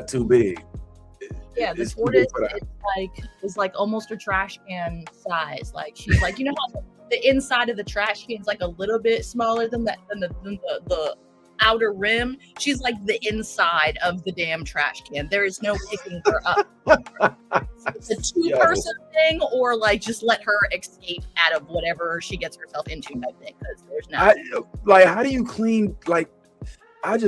too big. Yeah, the tortoise is like almost a trash can size. Like she's like, you know how the inside of the trash can is like a little bit smaller than the outer rim. She's like the inside of the damn trash can. There is no picking her up. It's a two-person thing, or like just let her escape out of whatever she gets herself into type thing. Because there's no how do you clean? Like, I'm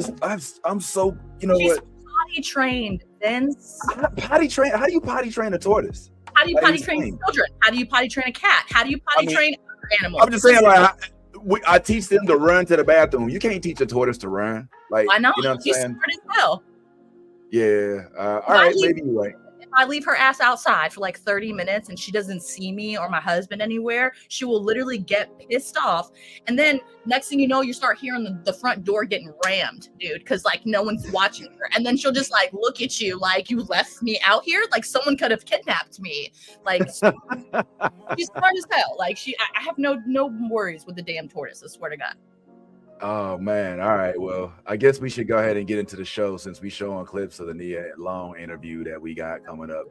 so she's potty trained. Vince. Potty train? How do you potty train a tortoise? How do you potty train children? How do you potty train a cat? How do you potty train other animals? I'm just saying, like, I teach them to run to the bathroom. You can't teach a tortoise to run. Like, why not? You know what I'm She's saying? smart as hell. Yeah. All right, maybe you're right. If I leave her ass outside for like 30 minutes and she doesn't see me or my husband anywhere, she will literally get pissed off. And then next thing you know, you start hearing the front door getting rammed, dude, because like no one's watching her. And then she'll just like look at you like, you left me out here? Like someone could have kidnapped me. Like she's smart as hell. Like I have no worries with the damn tortoise, I swear to God. Oh man. All right. Well, I guess we should go ahead and get into the show since we showing clips of the Nia Long interview that we got coming up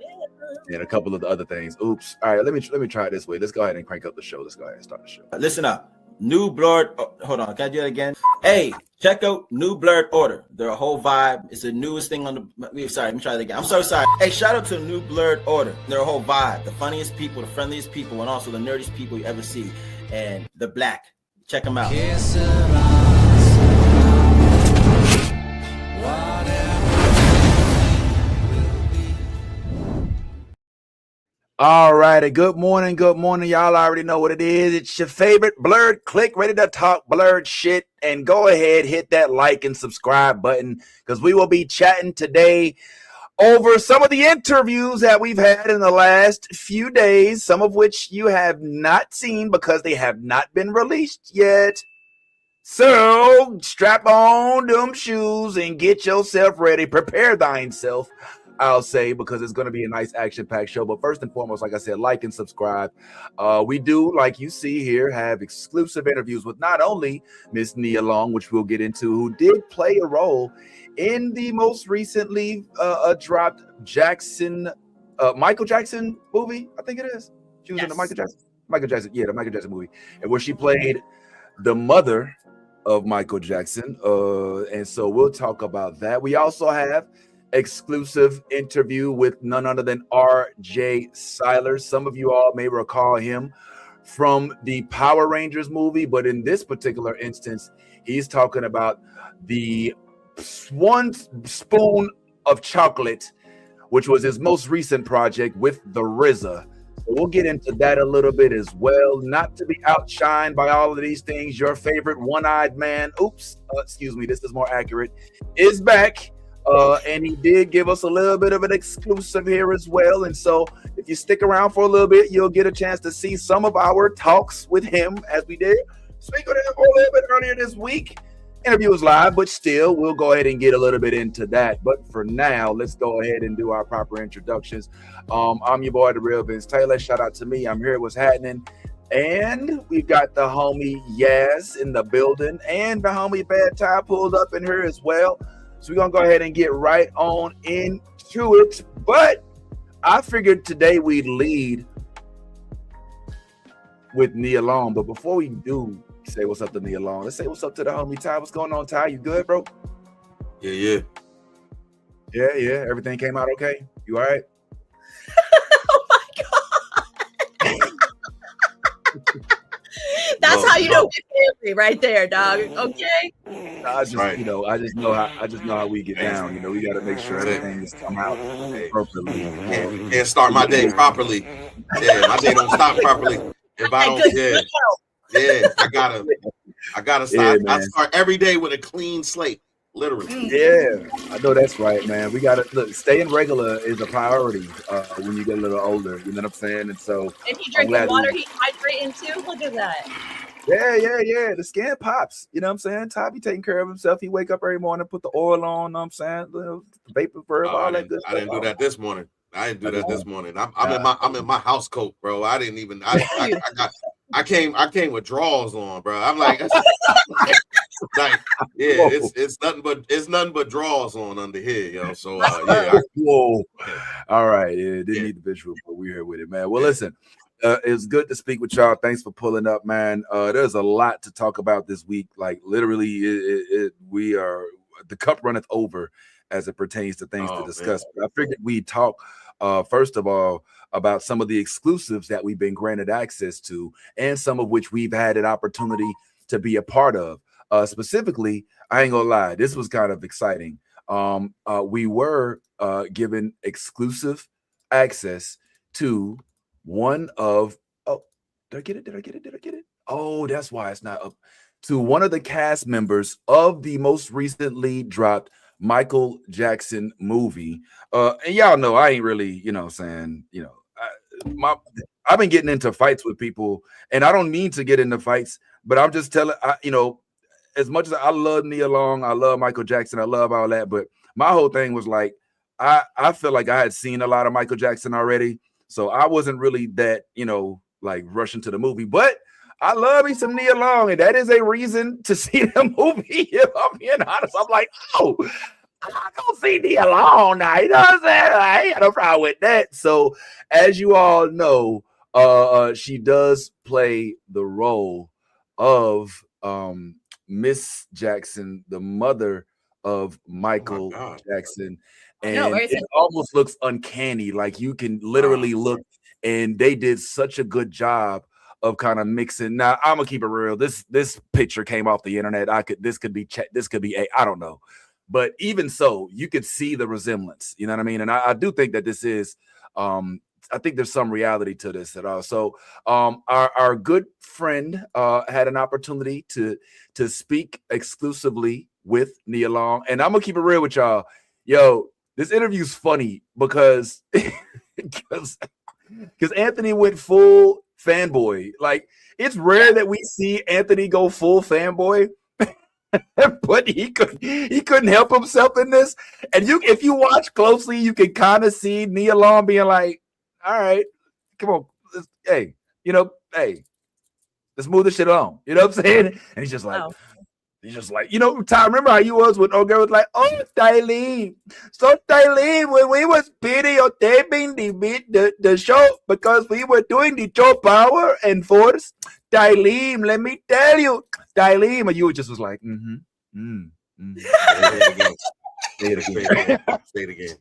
and a couple of the other things. Oops. All right, let me try it this way. Let's go ahead and crank up the show. Let's go ahead and start the show. Listen up. New Blurred. Oh, hold on. Can I do that again? Hey, check out New Blurred Order. They're a whole vibe. It's the newest thing on the. Sorry, let me try that again. I'm so sorry. Hey, shout out to New Blurred Order. They're a whole vibe. The funniest people, the friendliest people, and also the nerdiest people you ever see. And they're black. Check them out. All righty. Good morning. Y'all already know what it is. It's your favorite Blurred Click, ready to talk blurred shit. And go ahead, hit that like and subscribe button because we will be chatting today over some of the interviews that we've had in the last few days, some of which you have not seen because they have not been released yet. So strap on them shoes and get yourself ready. Prepare thyself, I'll say, because it's going to be a nice action-packed show. But first and foremost, like I said, like and subscribe. We do, like you see here, have exclusive interviews with not only Miss Nia Long, which we'll get into, who did play a role in the most recently dropped Michael Jackson movie, I think it is. She was in the Michael Jackson movie, and where she played the mother of Michael Jackson. And so we'll talk about that. We also have exclusive interview with none other than R.J. Cyler. Some of you all may recall him from the Power Rangers movie, but in this particular instance, he's talking about the one spoon of chocolate, which was his most recent project with the RZA. So we'll get into that a little bit as well. Not to be outshined by all of these things, your favorite one-eyed man, excuse me, this is more accurate, is back. And he did give us a little bit of an exclusive here as well. And so if you stick around for a little bit, you'll get a chance to see some of our talks with him as we did speak with him a little bit earlier this week. Interview was live, but still, we'll go ahead and get a little bit into that. But for now, let's go ahead and do our proper introductions. I'm your boy, the real Vince Taylor. Shout out to me. I'm here. What's happening? And we've got the homie Yaz in the building, and the homie Bad Ty pulled up in here as well. So we're going to go ahead and get right on into it. But I figured today we'd lead with Nia Long. But before we do say what's up to Nia Long, let's say what's up to the homie Ty. What's going on, Ty? You good, bro? Yeah. Everything came out okay? You all right? Oh, my God. That's how you know we're family right there, dog. Okay. I just know how we get down. You know, we got to make sure everything is come out appropriately. And start my day properly. Yeah, my day don't stop properly if I don't. I gotta start. I start every day with a clean slate, literally. Yeah, I know that's right, man. We gotta look. Staying regular is a priority when you get a little older. You know what I'm saying? And so, and he drinking water, he's hydrating too. Look at that. Yeah. The skin pops. You know what I'm saying? Ty be taking care of himself. He wake up every morning, put the oil on. Know what I'm saying? The vapor verb, all that good stuff. I didn't do that this morning. I'm in my house coat, bro. I didn't even. I came with drawers on, bro. I'm like, like, yeah, it's nothing but draws on under here, yo. So yeah. Whoa. All right. Yeah, didn't Yeah. need the visual, but we're here with it, man. Well, listen, it's good to speak with y'all. Thanks for pulling up, man. There's a lot to talk about this week. Like literally, we are the cup runneth over as it pertains to things to discuss. But I figured we'd talk first of all about some of the exclusives that we've been granted access to, and some of which we've had an opportunity to be a part of. Specifically, I ain't gonna lie, this was kind of exciting. We were given exclusive access to one of did I get it? Oh, that's why it's not up. To one of the cast members of the most recently dropped Michael Jackson movie. And y'all know I ain't really, saying, I've been getting into fights with people, and I don't mean to get into fights, but I'm just telling, as much as I love Nia Long, I love Michael Jackson, I love all that, but my whole thing was like, I feel like I had seen a lot of Michael Jackson already, so I wasn't really that, like rushing to the movie, but I love me some Nia Long, and that is a reason to see the movie. If I'm being honest, I'm like, oh, I'm gonna see Nia Long now. You know what I'm saying? I ain't got no problem with that. So, as you all know, she does play the role of Miss Jackson, the mother of Michael Jackson, and it almost looks uncanny. Like you can literally look, and they did such a good job of kind of mixing. Now I'm gonna keep it real. This picture came off the internet. This could be I don't know, but even so, you could see the resemblance. You know what I mean? And I do think that this is. I think there's some reality to this at all. So our good friend had an opportunity to speak exclusively with Nia Long. And I'm gonna keep it real with y'all. Yo, this interview's funny because Anthony went full fanboy. Like, it's rare that we see Anthony go full fanboy. But he couldn't help himself in this. And if you watch closely, you can kind of see Nia Long being like, all right, come on, hey, let's move this shit on. You know what I'm saying? And he's just like, Ty, remember how you was when old girl was like, oh, Tylene. So Tylene, when we was videotaping the show because we were doing the show Power and Force, Tylene, let me tell you, Tylene, and you just was like, Say it again.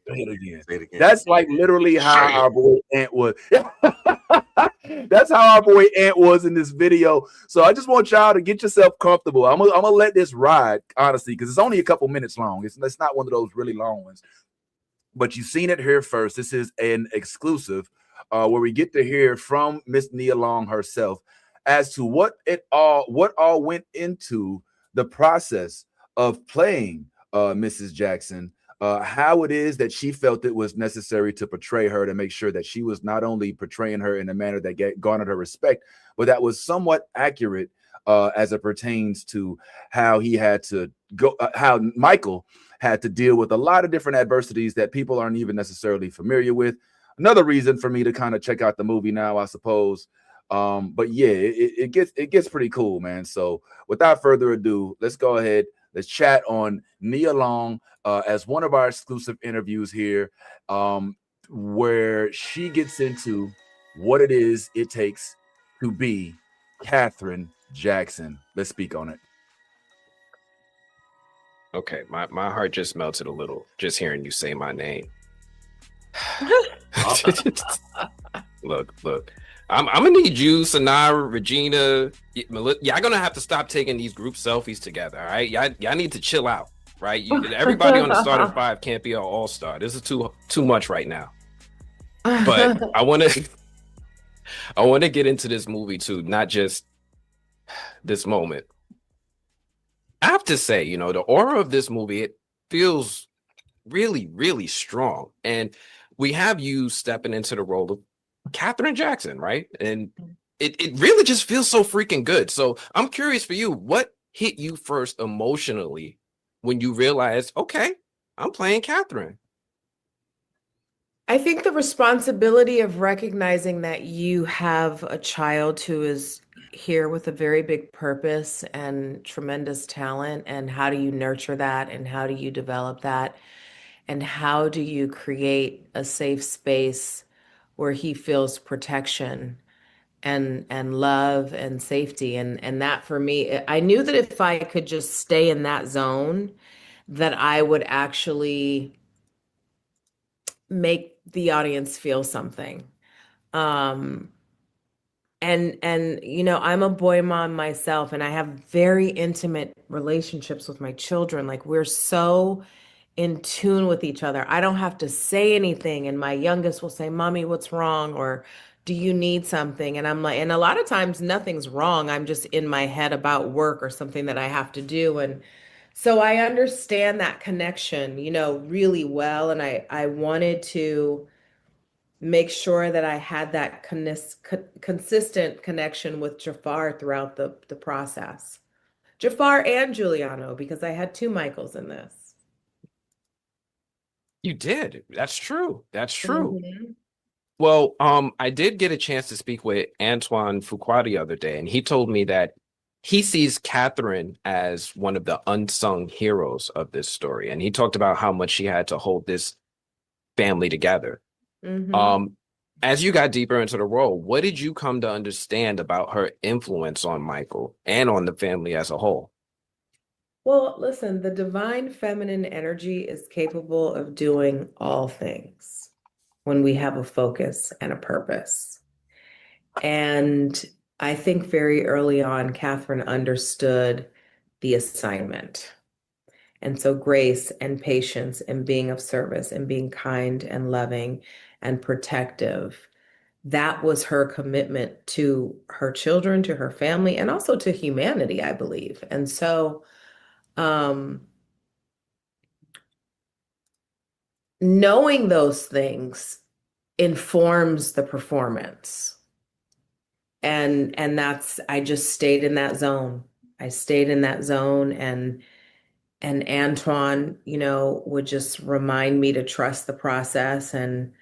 That's like literally how our boy Ant was. That's how our boy Ant was in this video. So I just want y'all to get yourself comfortable. I'm gonna let this ride, honestly, because it's only a couple minutes long. It's not one of those really long ones. But you've seen it here first. This is an exclusive where we get to hear from Miss Nia Long herself as to what all went into the process of playing Mrs. Jackson, how it is that she felt it was necessary to portray her, to make sure that she was not only portraying her in a manner that garnered her respect, but that was somewhat accurate as it pertains to how he had to go, how Michael had to deal with a lot of different adversities that people aren't even necessarily familiar with. Another reason for me to kind of check out the movie now, I suppose. But yeah, it gets pretty cool, man. So without further ado, let's go ahead. Let's chat on Nia Long as one of our exclusive interviews here, where she gets into what it is it takes to be Catherine Jackson. Let's speak on it. Okay, my heart just melted a little just hearing you say my name. Look. I'm gonna need you, Sanara, Regina. Y'all gonna have to stop taking these group selfies together. All right, y'all need to chill out. Right, everybody on the starting five can't be an all-star. This is too much right now. But I want to get into this movie too, not just this moment. I have to say, the aura of this movie, it feels really, really strong, and we have you stepping into the role of Catherine Jackson, right? And it really just feels so freaking good. So I'm curious for you, what hit you first emotionally when you realized, okay, I'm playing Catherine? I think the responsibility of recognizing that you have a child who is here with a very big purpose and tremendous talent. And how do you nurture that? And how do you develop that? And how do you create a safe space where he feels protection and love and safety? And that for me, I knew that if I could just stay in that zone, that I would actually make the audience feel something. Um, and you know, I'm a boy mom myself, and I have very intimate relationships with my children. Like, we're so in tune with each other. I don't have to say anything, and my youngest will say, "Mommy, what's wrong?" or "Do you need something?" And I'm like, and a lot of times nothing's wrong. I'm just in my head about work or something that I have to do. And so I understand that connection, you know, really well. And I wanted to make sure that I had that consistent connection with Jafar throughout the process. Jafar and Giuliano, because I had two Michaels in this. You did. That's true. That's true. Mhm. Well, I did get a chance to speak with Antoine Fuqua the other day, and he told me that he sees Catherine as one of the unsung heroes of this story. And he talked about how much she had to hold this family together. Mhm. Um, as you got deeper into the role, what did you come to understand about her influence on Michael and on the family as a whole? Well, listen, the divine feminine energy is capable of doing all things when we have a focus and a purpose. And I think very early on, Catherine understood the assignment. And so grace and patience and being of service and being kind and loving and protective, that was her commitment to her children, to her family, and also to humanity, I believe. And so, um, knowing those things informs the performance. And that's, I just stayed in that zone. I stayed in that zone, and Antoine, you know, would just remind me to trust the process, and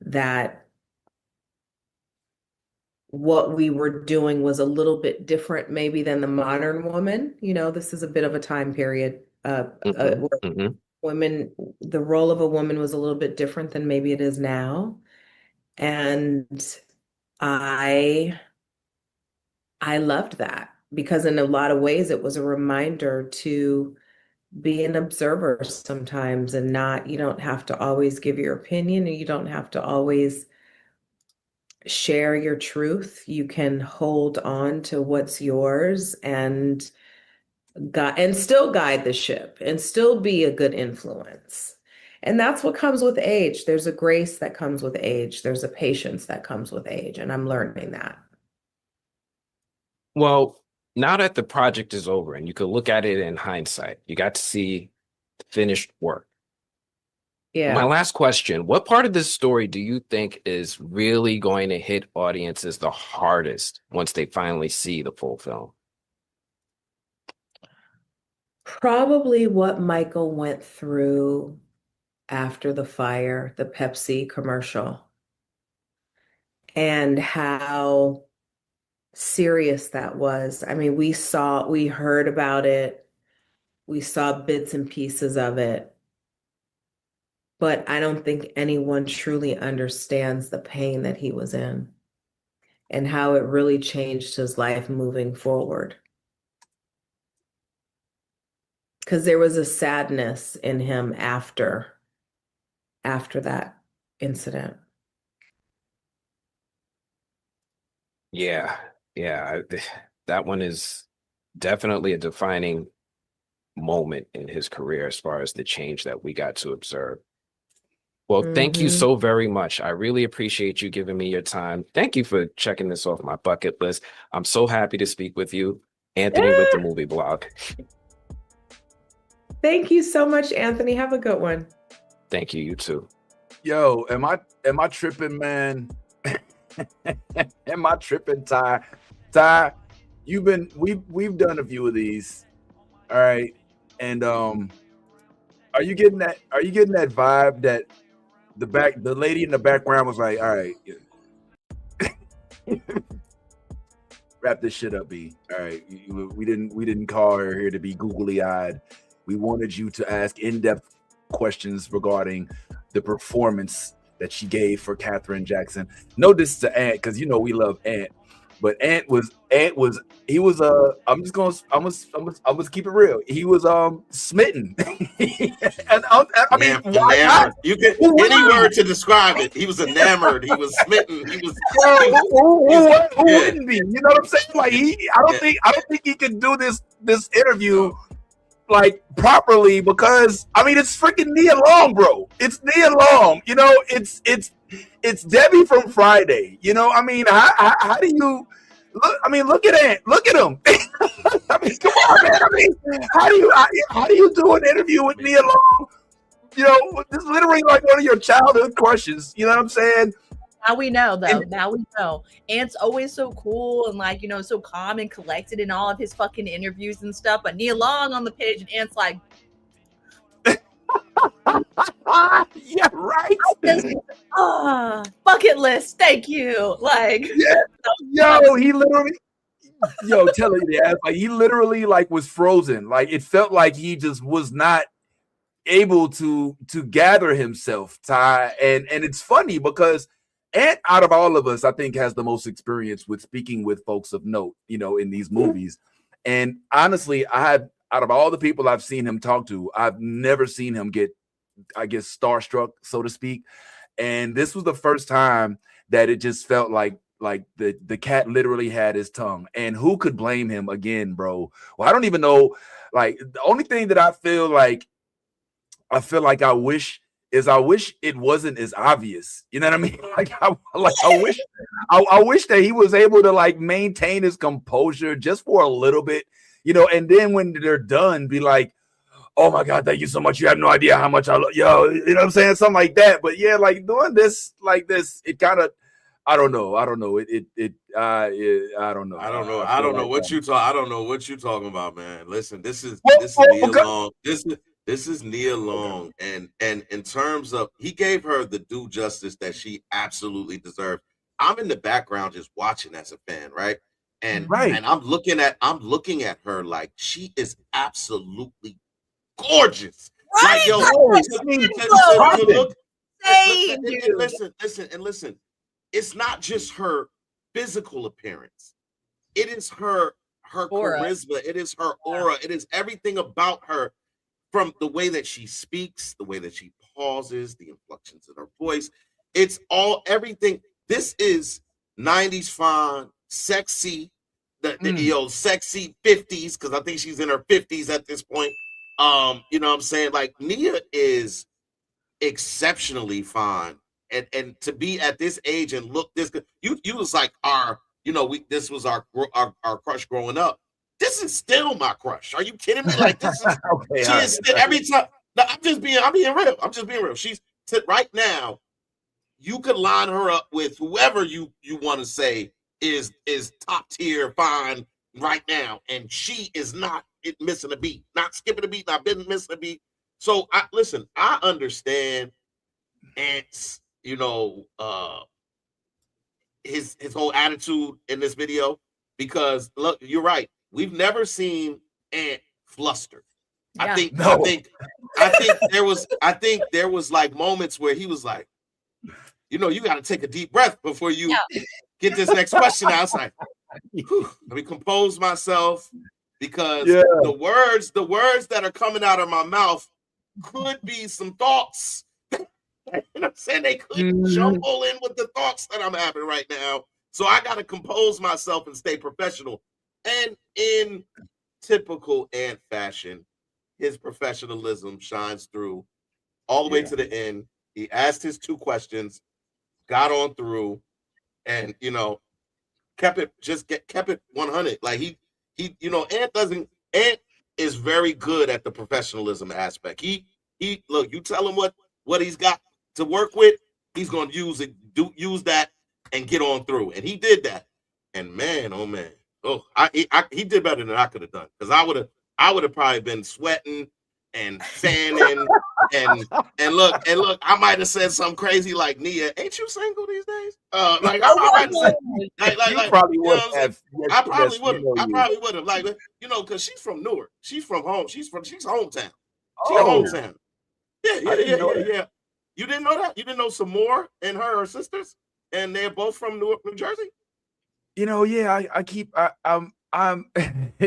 that what we were doing was a little bit different maybe than the modern woman. You know, this is a bit of a time period Hmm. where Hmm. women, the role of a woman was a little bit different than maybe it is now. And I I loved that, because in a lot of ways it was a reminder to be an observer sometimes, and not, you don't have to always give your opinion, and you don't have to always share your truth. You can hold on to what's yours and still guide the ship and still be a good influence. And that's what comes with age. There's a grace that comes with age. There's a patience that comes with age. And I'm learning that. Well, now that the project is over and you could look at it in hindsight, you got to see the finished work. My Yeah. last question, what part of this story do you think is really going to hit audiences the hardest once they finally see the full film? Probably what Michael went through after the fire, the Pepsi commercial, and how serious that was. I mean, we heard about it, we saw bits and pieces of it, but I don't think anyone truly understands the pain that he was in and how it really changed his life moving forward. Because there was a sadness in him after that incident. Yeah, yeah, that one is definitely a defining moment in his career as far as the change that we got to observe. Well, thank you Hmm. so very much. I really appreciate you giving me your time. Thank you for checking this off my bucket list. I'm so happy to speak with you, Anthony with the Movie Blog. Thank you so much, Anthony. Have a good one. Thank you, you too. Yo, am I tripping, man? Am I tripping, Ty? Ty, we've done a few of these. All right. And are you getting that vibe that the lady in the background was like, all right, wrap this shit up, B. All right, we didn't call her here to be googly eyed. We wanted you to ask in-depth questions regarding the performance that she gave for Katherine Jackson. No diss to Ant, because you know we love Ant, but Ant was I'm gonna keep it real. He was smitten. And I mean, why enamored. not? You get any word to describe it. He was enamored. He was smitten. He was. Who wouldn't be? You know what I'm saying? Like I don't think he can do this interview like properly, because I mean it's freaking Nia Long, bro. It's Nia Long. You know, it's Debbie from Friday. You know, I mean, how do you look? I mean, look at Ant. Look at him. I mean, come on, man. I mean, how do you do an interview with Nia Long? You know, this is literally like one of your childhood crushes. You know what I'm saying? Now we know, though. Now we know. Ant's always so cool and like, you know, so calm and collected in all of his fucking interviews and stuff. But Nia Long on the page, and Ant's like, yeah, right. Bucket list. Thank you. Like, yeah. He literally. Tell her the like he literally like was frozen. Like it felt like he just was not able to gather himself, Ty. And it's funny because Ant, out of all of us, I think has the most experience with speaking with folks of note, you know, in these movies. And honestly, out of all the people I've seen him talk to, I've never seen him get, I guess, starstruck, so to speak. And this was the first time that it just felt like the cat literally had his tongue. And who could blame him again, bro? Well, I don't even know. Like the only thing that I feel like I wish it wasn't as obvious. You know what I mean? I wish that he was able to like maintain his composure just for a little bit, you know, and then when they're done, be like, oh my God, thank you so much. You have no idea how much I love you know what I'm saying? Something like that. But yeah, like doing this like this, it kind of I don't know. I don't know what you're talking about, man. Listen, this is Nia Long. This is Nia Long, and in terms of he gave her the due justice that she absolutely deserved. I'm in the background just watching as a fan, right? And I'm looking at her like she is absolutely gorgeous. right? Like, yo, listen. It's not just her physical appearance. It is her Aura. charisma. It is her aura. It is everything about her. From the way that she speaks, the way that she pauses, the inflections in her voice, it's all everything. This is 90s fine, sexy, the sexy 50s, because I think she's in her 50s at this point. You know what I'm saying? Like Nia is exceptionally fine. And to be at this age and look this good, you was like this was our crush growing up. This is still my crush. Are you kidding me? Like this is she is still every time. No, I'm being real. I'm just being real. She's right now. You could line her up with whoever you want to say is top tier fine right now, and she is not missing a beat, not skipping a beat, not been missing a beat. So I understand Ant's, his whole attitude in this video, because look, you're right. We've never seen Ant flustered. Yeah. I think there was like moments where he was like, you got to take a deep breath before you get this next question. I was like, let me compose myself, because the words that are coming out of my mouth could be some thoughts. You know what I'm saying? They could jumble in with the thoughts that I'm having right now. So I got to compose myself and stay professional. And in typical Ant fashion, his professionalism shines through all the way to the end. He asked his 2 questions, got on through, and kept it 100. Like he Ant is very good at the professionalism aspect. He look, you tell him what he's got to work with, he's gonna use use that and get on through. And he did that. And man, oh man. Oh, he did better than I could have done, because I would have probably been sweating and fanning and look, I might have said something crazy like, Nia, ain't you single these days? Like I might have said, like probably would have. I probably would have. I probably would have. Like, because she's from Newark. She's from home. She's hometown. She's hometown. Yeah. You didn't know that? You didn't know some more and her are sisters, and they're both from Newark, New Jersey. I'm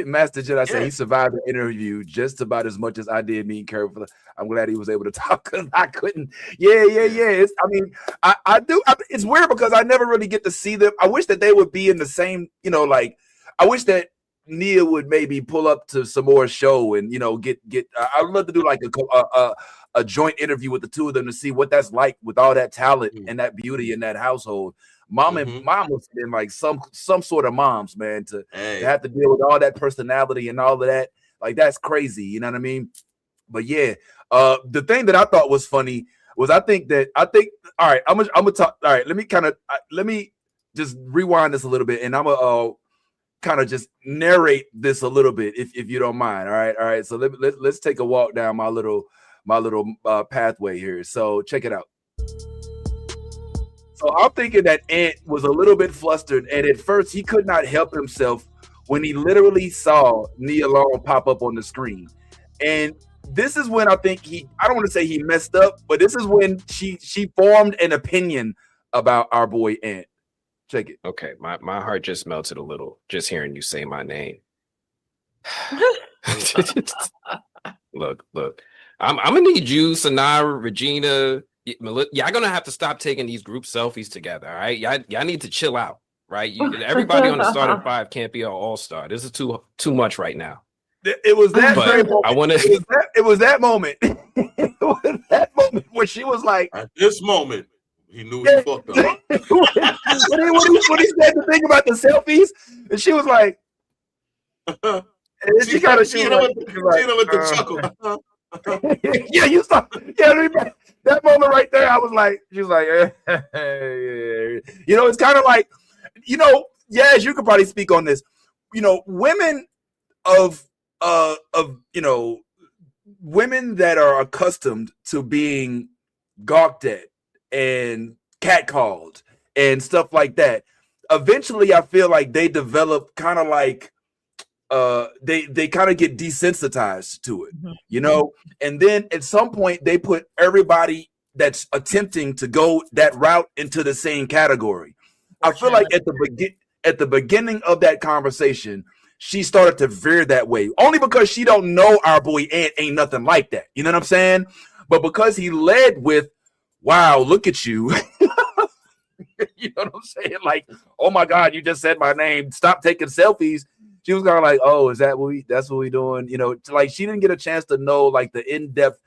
Master Jedi said he survived the interview just about as much as I did. Me and Carol, I'm glad he was able to talk because I couldn't. It's, I do. It's weird because I never really get to see them. I wish that they would be in the same. Like I wish that Nia would maybe pull up to some more show and get. I'd love to do like a joint interview with the two of them to see what that's like with all that talent and that beauty in that household. Mom must have been like some sort of moms, man, to have to deal with all that personality and all of that. Like that's crazy, you know what I mean? But yeah, the thing that I thought was funny was I think all right, I'm gonna talk. All right, let me just rewind this a little bit, and I'm gonna kind of just narrate this a little bit if you don't mind. All right. So let's take a walk down my little pathway here. So check it out. So I'm thinking that Ant was a little bit flustered, and at first he could not help himself when he literally saw Nia Long pop up on the screen. And this is when I think I don't want to say he messed up, but this is when she formed an opinion about our boy Ant. Check it. Okay, my heart just melted a little just hearing you say my name. Look. I'm gonna need you, Sanara, Regina. Y'all gonna have to stop taking these group selfies together, all right? Y'all need to chill out, right? Everybody on the starting five can't be an all-star. This is too much right now. It was that moment. I want to. It was that moment. It was that moment where she was like, at this moment, he knew he fucked up. when he said the thing about the selfies, and she was like, and she kind of with the chuckle. Yeah, you saw. Yeah, that moment right there. I was like, she was like, it's kind of like, yes, you could probably speak on this. Women women that are accustomed to being gawked at and catcalled and stuff like that. Eventually, I feel like they develop kind of like. They kind of get desensitized to it, and then at some point they put everybody that's attempting to go that route into the same category. I feel like at the beginning of that conversation, she started to veer that way, only because she don't know our boy Ant ain't nothing like that. You know what I'm saying? But because he led with, "Wow, look at you." You know what I'm saying? Like, "Oh my God, you just said my name. Stop taking selfies." She was kind of like, "Oh, that's what we doing?" Like she didn't get a chance to know like the in-depth,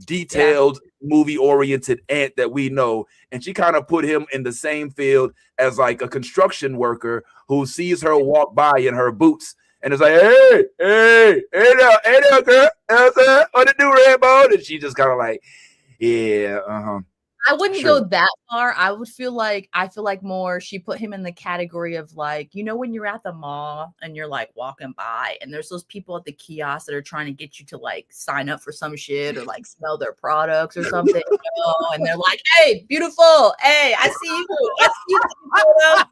detailed, movie-oriented Ant that we know. And she kind of put him in the same field as like a construction worker who sees her walk by in her boots and is like, hey there, girl. What to do, Rambo? And she just kind of like, yeah, I wouldn't go that far. I feel like more she put him in the category of like, when you're at the mall and you're like walking by and there's those people at the kiosk that are trying to get you to like sign up for some shit or like smell their products or something, and they're like, "Hey, beautiful. Hey, I see you.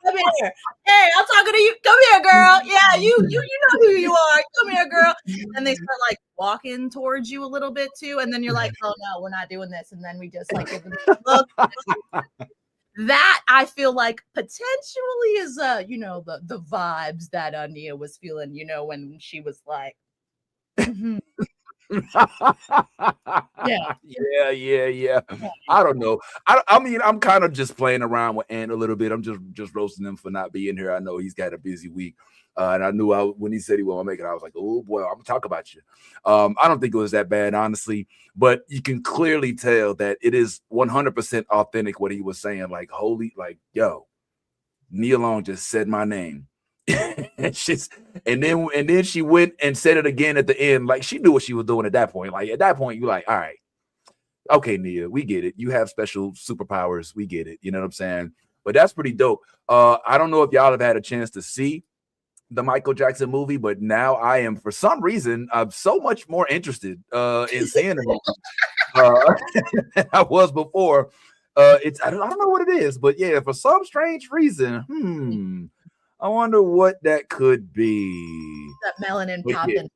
Come here. Hey, I'm talking to you. Come here, girl. Yeah, you know who you are. Come here, girl." And they start like walking towards you a little bit too, and then you're like, "Oh no, we're not doing this," and then we just like give them a look. That I feel like potentially is the vibes that Nia was feeling, when she was like, yeah. I don't know. I mean, I'm kind of just playing around with Ant a little bit. I'm just roasting him for not being here. I know he's got a busy week. And I knew when he said he won't make it, I was like, "Oh boy, I'm gonna talk about you." I don't think it was that bad, honestly, but you can clearly tell that it is 100% authentic what he was saying. Like, yo, Nia Long just said my name. and then she went and said it again at the end. Like she knew what she was doing at that point. Like at that point, you're like, all right, okay, Nia, we get it. You have special superpowers. We get it. You know what I'm saying? But that's pretty dope. I don't know if y'all have had a chance to see the Michael Jackson movie, but now I am, for some reason, I'm so much more interested in seeing the movie than I was before. I don't know what it is, but yeah, for some strange reason, I wonder what that could be. That melanin popping.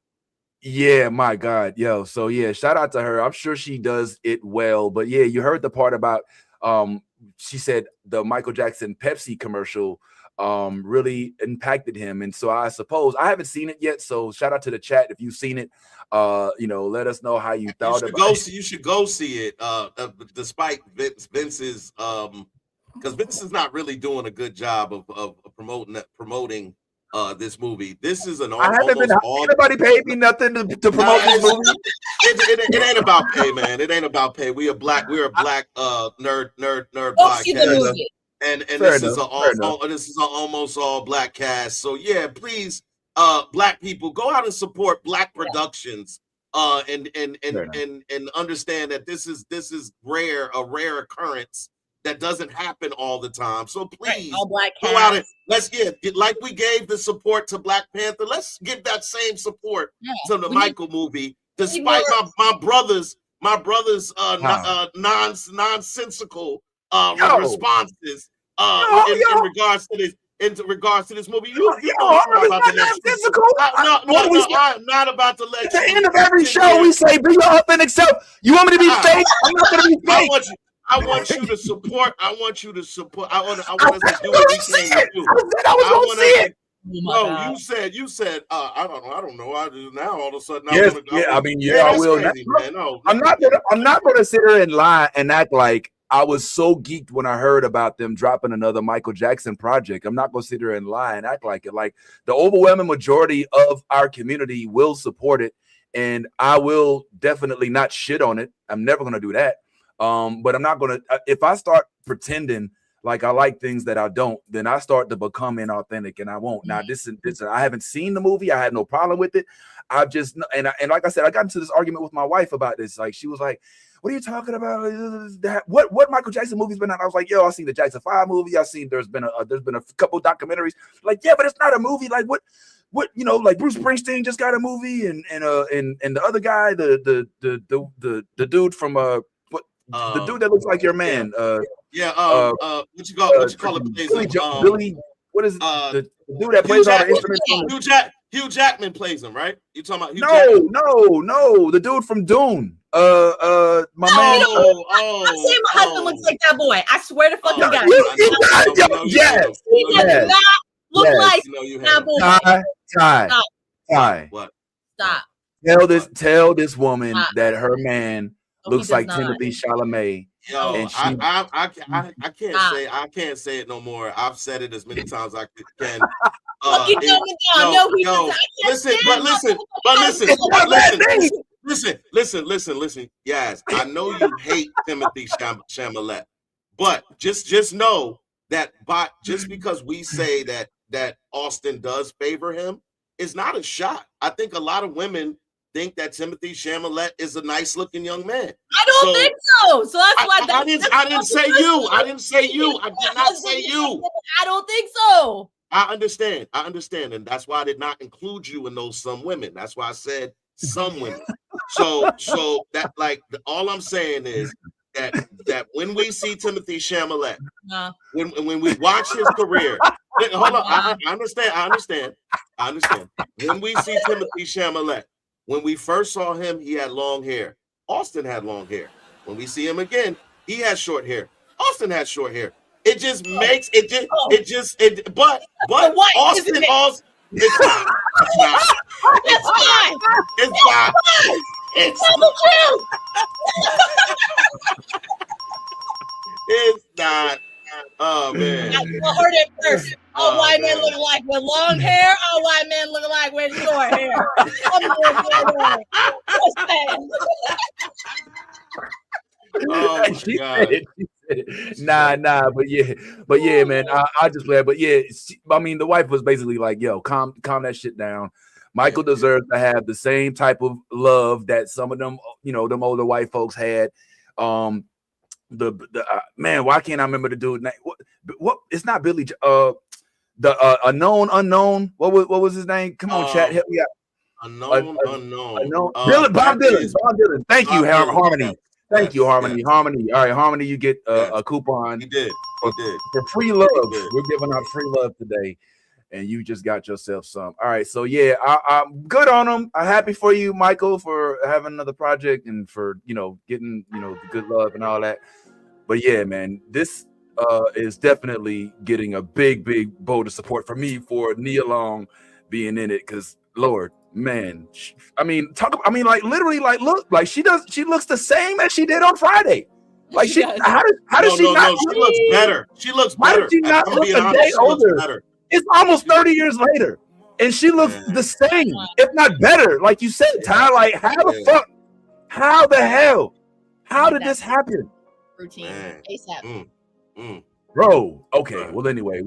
Yeah, my God, yo. So yeah, shout out to her. I'm sure she does it well. But yeah, you heard the part about she said the Michael Jackson Pepsi commercial really impacted him. And so I suppose I haven't seen it yet. So shout out to the chat if you've seen it. Let us know how you thought about it. You should go see it. Despite Vince's because Vince is not really doing a good job of promoting this movie. This is nobody paid me nothing to promote this movie. It ain't about pay, man. It ain't about pay. We're a black nerd podcast. And this is an almost all black cast. So yeah, please, black people, go out and support black productions. And understand that this is a rare occurrence that doesn't happen all the time. So please go out and let's get like we gave the support to Black Panther. Let's give that same support to the Michael movie, despite my brother's nonsensical responses in regards to this. In regards to this movie, I'm not about to let you. At the end of every show, we say, "Be your authentic self." You want me to be fake? I'm not going to be fake. I want you to support. I want us to do what we can do. I was going to see it. No, you said. I don't know. I just now all of a sudden. I will. Crazy, man. No, I'm not going to sit here and lie and act like I was so geeked when I heard about them dropping another Michael Jackson project. I'm not going to sit here and lie and act like it. Like the overwhelming majority of our community will support it, and I will definitely not shit on it. I'm never going to do that. But I'm not going to. If I start pretending like I like things that I don't, then I start to become inauthentic, and I won't. Now, this I haven't seen the movie. I had no problem with it. I've just and like I said, I got into this argument with my wife about this. Like she was like, "What are you talking about? What Michael Jackson movie's been out?" I was like, "Yo, I seen the Jackson 5 movie. I seen there's been a couple documentaries." Like, yeah, but it's not a movie. Like what like Bruce Springsteen just got a movie, and the other guy, the dude from the dude that looks like your man. What you call it? Billy. What is the dude that plays all the instruments? Hugh Jackman plays him, right? You talking about Hugh Jackman? No, the dude from Dune. My man. I'm saying my husband looks like that boy. I swear to fucking God. Yes. He does not look like that boy. Ty. What? Stop. Tell this woman that her man looks like Timothy Chalamet. Yo, and I can't say it no more. I've said it as many times as I can. Listen. Yes, I know you hate Timothy Chalamet, but just know that just because we say that Austin does favor him, is not a shot. I think a lot of women think that Timothy Chalamet is a nice looking young man. I don't think so. So that's why I didn't say you. I did not say you. I don't think so. I understand, and that's why I did not include you in those some women. That's why I said some women. So that all I'm saying is that when we see Timothy Chalamet, when we watch his career, hold on, I understand. When we see Timothy Chalamet, when we first saw him, he had long hair. Austin had long hair. When we see him again, he has short hair. Austin has short hair. It just makes but Austin also it's not. It's not. Oh man. I heard it first. All white men look like with long hair. All white men look like with short hair. Oh my God. Nah, but yeah, man. I just play, but yeah, I mean, the wife was basically like, "Yo, calm that shit down." Michael deserves to have the same type of love that some of them, them older white folks had. Man, why can't I remember the dude name? What? It's not Billy. The unknown. What was his name? Come on, chat. Help me out. Unknown. Bob Dylan. Thank you, Harmony. Yes. Thank you, Harmony. Yes. Harmony. All right, Harmony, you get a coupon. He did. For free love. We're giving out free love today, and you just got yourself some. All right, so yeah, I'm good on them. I'm happy for you, Michael, for having another project and for getting the good love and all that. But yeah, man, this is definitely getting a big vote of support for me for Nia Long being in it, because Lord, man, like literally, like look, like she looks the same as she did on Friday. Like how does she not? She looks better. She looks better. Why does she not look a day older? It's almost 30 years later, and she looks the same, if not better. Like you said, Ty. Like how the fuck? How the hell? How did this happen? Routine ASAP. Bro, okay. Well, anyway,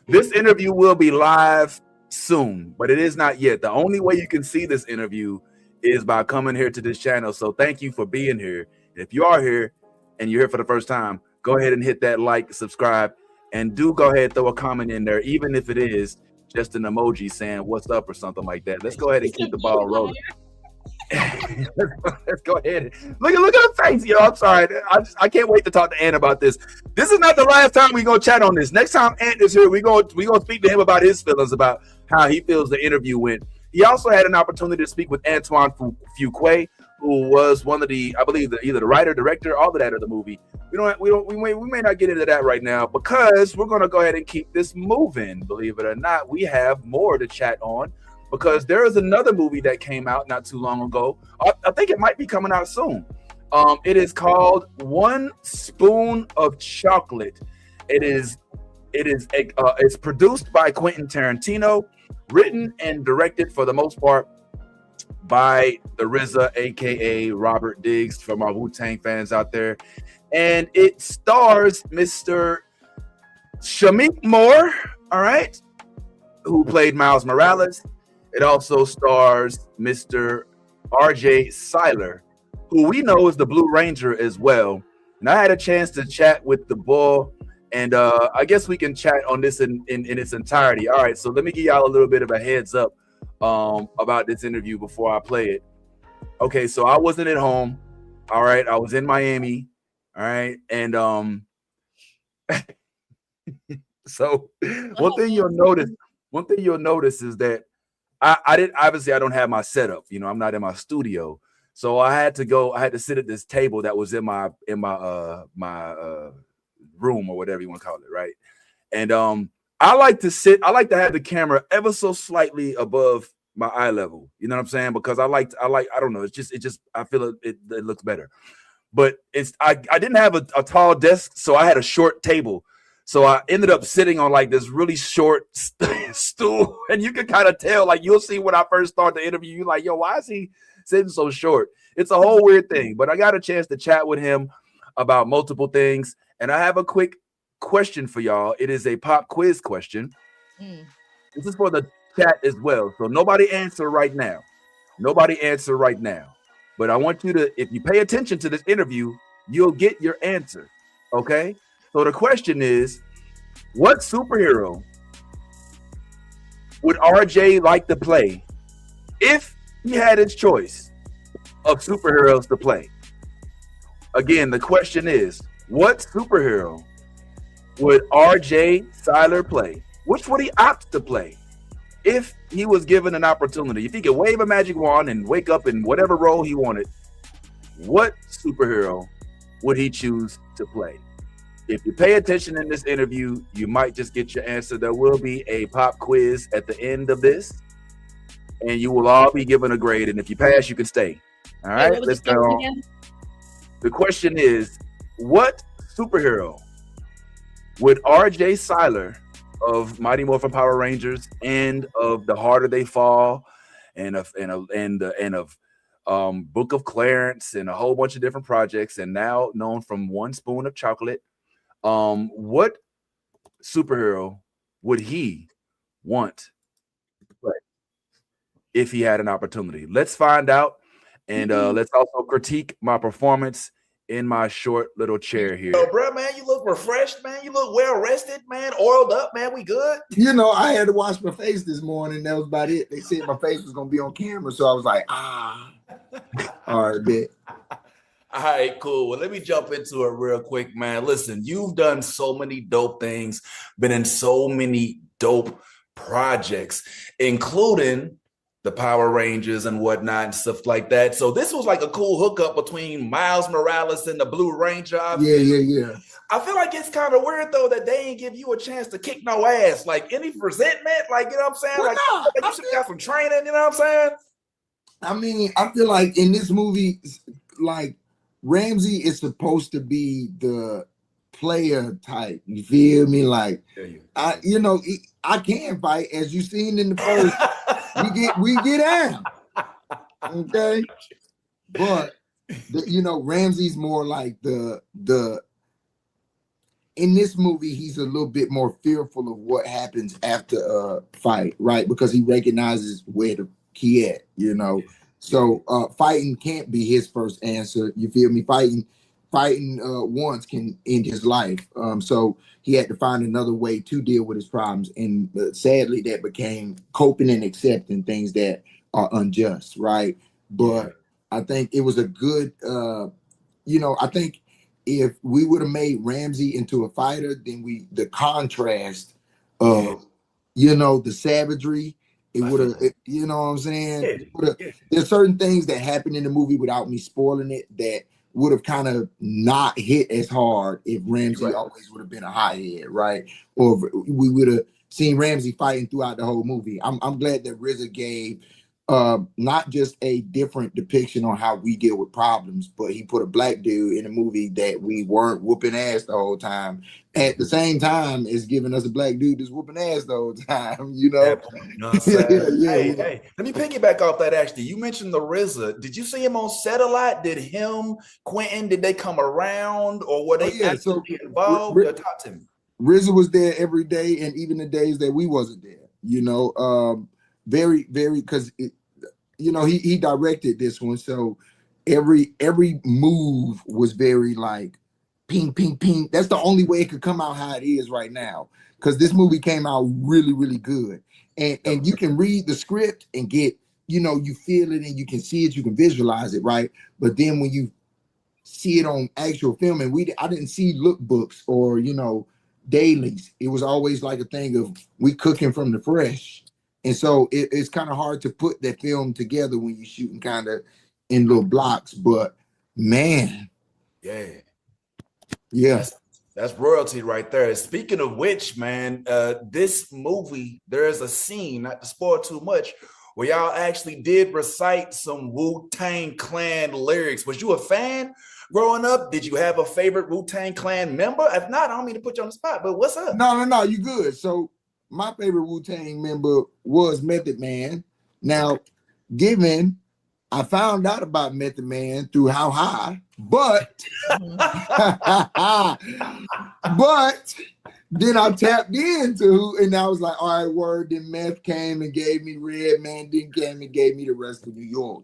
this interview will be live soon, but it is not yet. The only way you can see this interview is by coming here to this channel. So thank you for being here. If you are here and you're here for the first time, go ahead and hit that like, subscribe, and do go ahead and throw a comment in there, even if it is just an emoji saying what's up or something like that. Let's go ahead and keep the ball rolling. Let's go ahead. Look at her face, yo. I'm sorry. I can't wait to talk to Ant about this. This is not the last time we're gonna chat on this. Next time Ant is here, we're gonna speak to him about his feelings about how he feels the interview went. He also had an opportunity to speak with Antoine Fuqua, who was one of the, I believe, either the writer, director, all of that of the movie. We may not get into that right now because we're gonna go ahead and keep this moving. Believe it or not, we have more to chat on, because there is another movie that came out not too long ago. I think it might be coming out soon. It is called One Spoon of Chocolate. It's produced by Quentin Tarantino, written and directed for the most part by the RZA, aka Robert Diggs, for my Wu-Tang fans out there. And it stars Mr. Shameik Moore, all right, who played Miles Morales. It also stars Mr. RJ Cyler, who we know is the Blue Ranger as well. And I had a chance to chat with the boy, and I guess we can chat on this in its entirety. All right, so let me give y'all a little bit of a heads up about this interview before I play it. Okay, so I wasn't at home. All right, I was in Miami. All right, and so one thing you'll notice is that I didn't, obviously I don't have my setup, I'm not in my studio. So I had to sit at this table that was in my room, or whatever you want to call it, right? And I like to have the camera ever so slightly above my eye level. You know what I'm saying? Because I don't know, I feel it looks better. But I didn't have a tall desk, so I had a short table. So I ended up sitting on like this really short stool, and you can kind of tell, like you'll see when I first start the interview, you're like, yo, why is he sitting so short? It's a whole weird thing, but I got a chance to chat with him about multiple things. And I have a quick question for y'all. It is a pop quiz question. This is for the chat as well. So nobody answer right now. But I want you to, if you pay attention to this interview, you'll get your answer. Okay? So the question is, what superhero would RJ like to play if he had his choice of superheroes to play? Again, the question is, what superhero would RJ Cyler play? Which would he opt to play if he was given an opportunity? If he could wave a magic wand and wake up in whatever role he wanted, what superhero would he choose to play? If you pay attention in this interview, you might just get your answer. There will be a pop quiz at the end of this, and you will all be given a grade. And if you pass, you can stay. All right, let's go on. The question is, what superhero would RJ Cyler of Mighty Morphin Power Rangers and of The Harder They Fall and of Book of Clarence and a whole bunch of different projects, and now known from One Spoon of Chocolate, what superhero would he want to play if he had an opportunity? Let's find out, and let's also critique my performance in my short little chair here. Yo, bro, man, you look refreshed, man. You look well rested, man. Oiled up, man. We good? You know, I had to wash my face this morning. That was about it. They said my face was gonna be on camera, so I was like, all right, bet. All right, cool. Well, let me jump into it real quick, man. Listen, you've done so many dope things, been in so many dope projects, including the Power Rangers and whatnot and stuff like that. So this was like a cool hookup between Miles Morales and the Blue Ranger. Yeah. I feel like it's kind of weird though that they ain't give you a chance to kick no ass. Like any resentment, like you know what I'm saying? Like you should have got some training, you know what I'm saying? I mean, I feel like in this movie, like Ramsey is supposed to be the player type. You feel me? Like I can fight, as you seen in the first. we get down, okay. But Ramsey's more like the. In this movie, he's a little bit more fearful of what happens after a fight, right? Because he recognizes where the key at, So fighting can't be his first answer. You feel me? Fighting once can end his life. So he had to find another way to deal with his problems. And sadly, that became coping and accepting things that are unjust, right? But I think it was a good, I think if we would have made Ramsey into a fighter, then the contrast of, the savagery, it would have, you know what I'm saying? There's certain things that happen in the movie without me spoiling it that would have kind of not hit as hard if Ramsey always would have been a hothead, right? Or we would have seen Ramsey fighting throughout the whole movie. I'm glad that RZA gave not just a different depiction on how we deal with problems, but he put a black dude in a movie that we weren't whooping ass the whole time. At the same time, is giving us a black dude that's whooping ass the whole time, That point, you know what I'm saying? Hey, let me piggyback off that actually. You mentioned the RZA. Did you see him on set a lot? Did him, Quentin, did they come around or were they actually involved? Talk to me. RZA was there every day, and even the days that we wasn't there, very, very, because he directed this one, so every move was very like ping, ping, ping. That's the only way it could come out how it is right now, because this movie came out really, really good, and you can read the script and get, you feel it and you can see it, you can visualize it, right? But then when you see it on actual film, and I didn't see lookbooks or dailies. It was always like a thing of we cooking from the fresh. And so it's kind of hard to put that film together when you're shooting kind of in little blocks. But man, that's royalty right there. Speaking of which, man, this movie, there's a scene, not to spoil too much, where y'all actually did recite some Wu-Tang Clan lyrics. Was you a fan growing up? Did you have a favorite Wu-Tang Clan member? If not, I don't mean to put you on the spot, but what's up? No, you good. So my favorite Wu-Tang member was Method Man. Now, given I found out about Method Man through How High, but but then I tapped into, and I was like, all right, word. Then Meth came and gave me Redman, then came and gave me the rest of New York,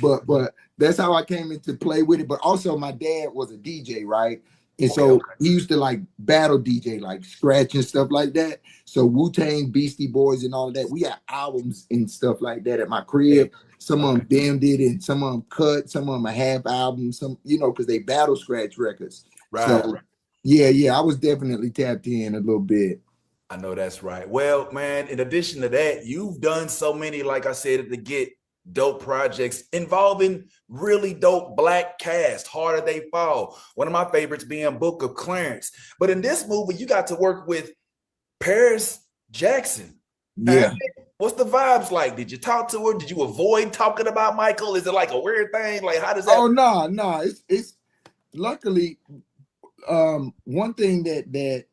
But that's how I came into play with it. But also my dad was a DJ, right? And so he used to like battle DJ, like scratch and stuff like that. So Wu-Tang, Beastie Boys and all of that. We had albums and stuff like that at my crib. Some of them bemmed it and some of them cut, some of them a half album, some, because they battle scratch records. Right. So yeah, I was definitely tapped in a little bit. I know that's right. Well, man, in addition to that, you've done so many, like I said, to get dope projects involving really dope black cast. Harder They Fall. One of my favorites being Book of Clarence. But in this movie, you got to work with Paris Jackson. Yeah. What's the vibes like? Did you talk to her? Did you avoid talking about Michael? Is it like a weird thing? Like, how does that? Oh, no. It's luckily one thing that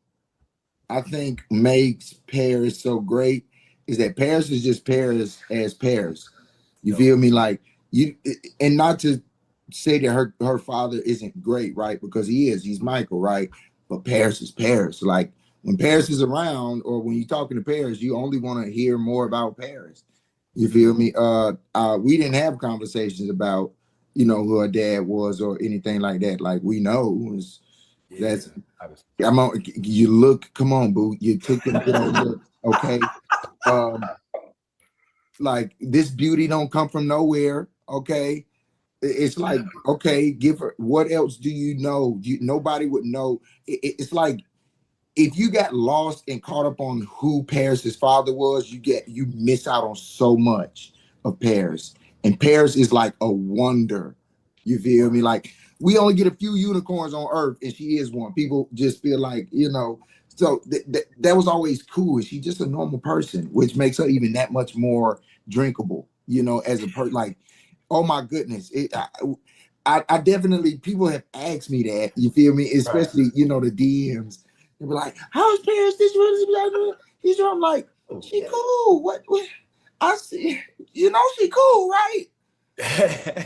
I think makes Paris so great is that Paris is just Paris as Paris. You feel me? Like and not to say that her father isn't great, right? Because he's Michael, right? But Paris is Paris. Like when Paris is around, or when you're talking to Paris, you only want to hear more about Paris. You feel me? We didn't have conversations about, you know, who her dad was or anything like that. Like we know that's I'm on. You look, come on, boo. You took them good old look, okay? Like this beauty don't come from nowhere, okay? It's like, okay, give her. What else do you know? Nobody would know. It's like if you got lost and caught up on who Paris's father was, you miss out on so much of Paris. And Paris is like a wonder. You feel me? Like we only get a few unicorns on Earth, and she is one. People just feel like, you know. So that was always cool. She's just a normal person, which makes her even that much more drinkable. You know, as a person, like. Oh my goodness. I definitely, people have asked me that, you feel me? Especially, you know, the DMs. They be like, how's Paris? I'm like, she cool. What? I see, you know, she cool, right?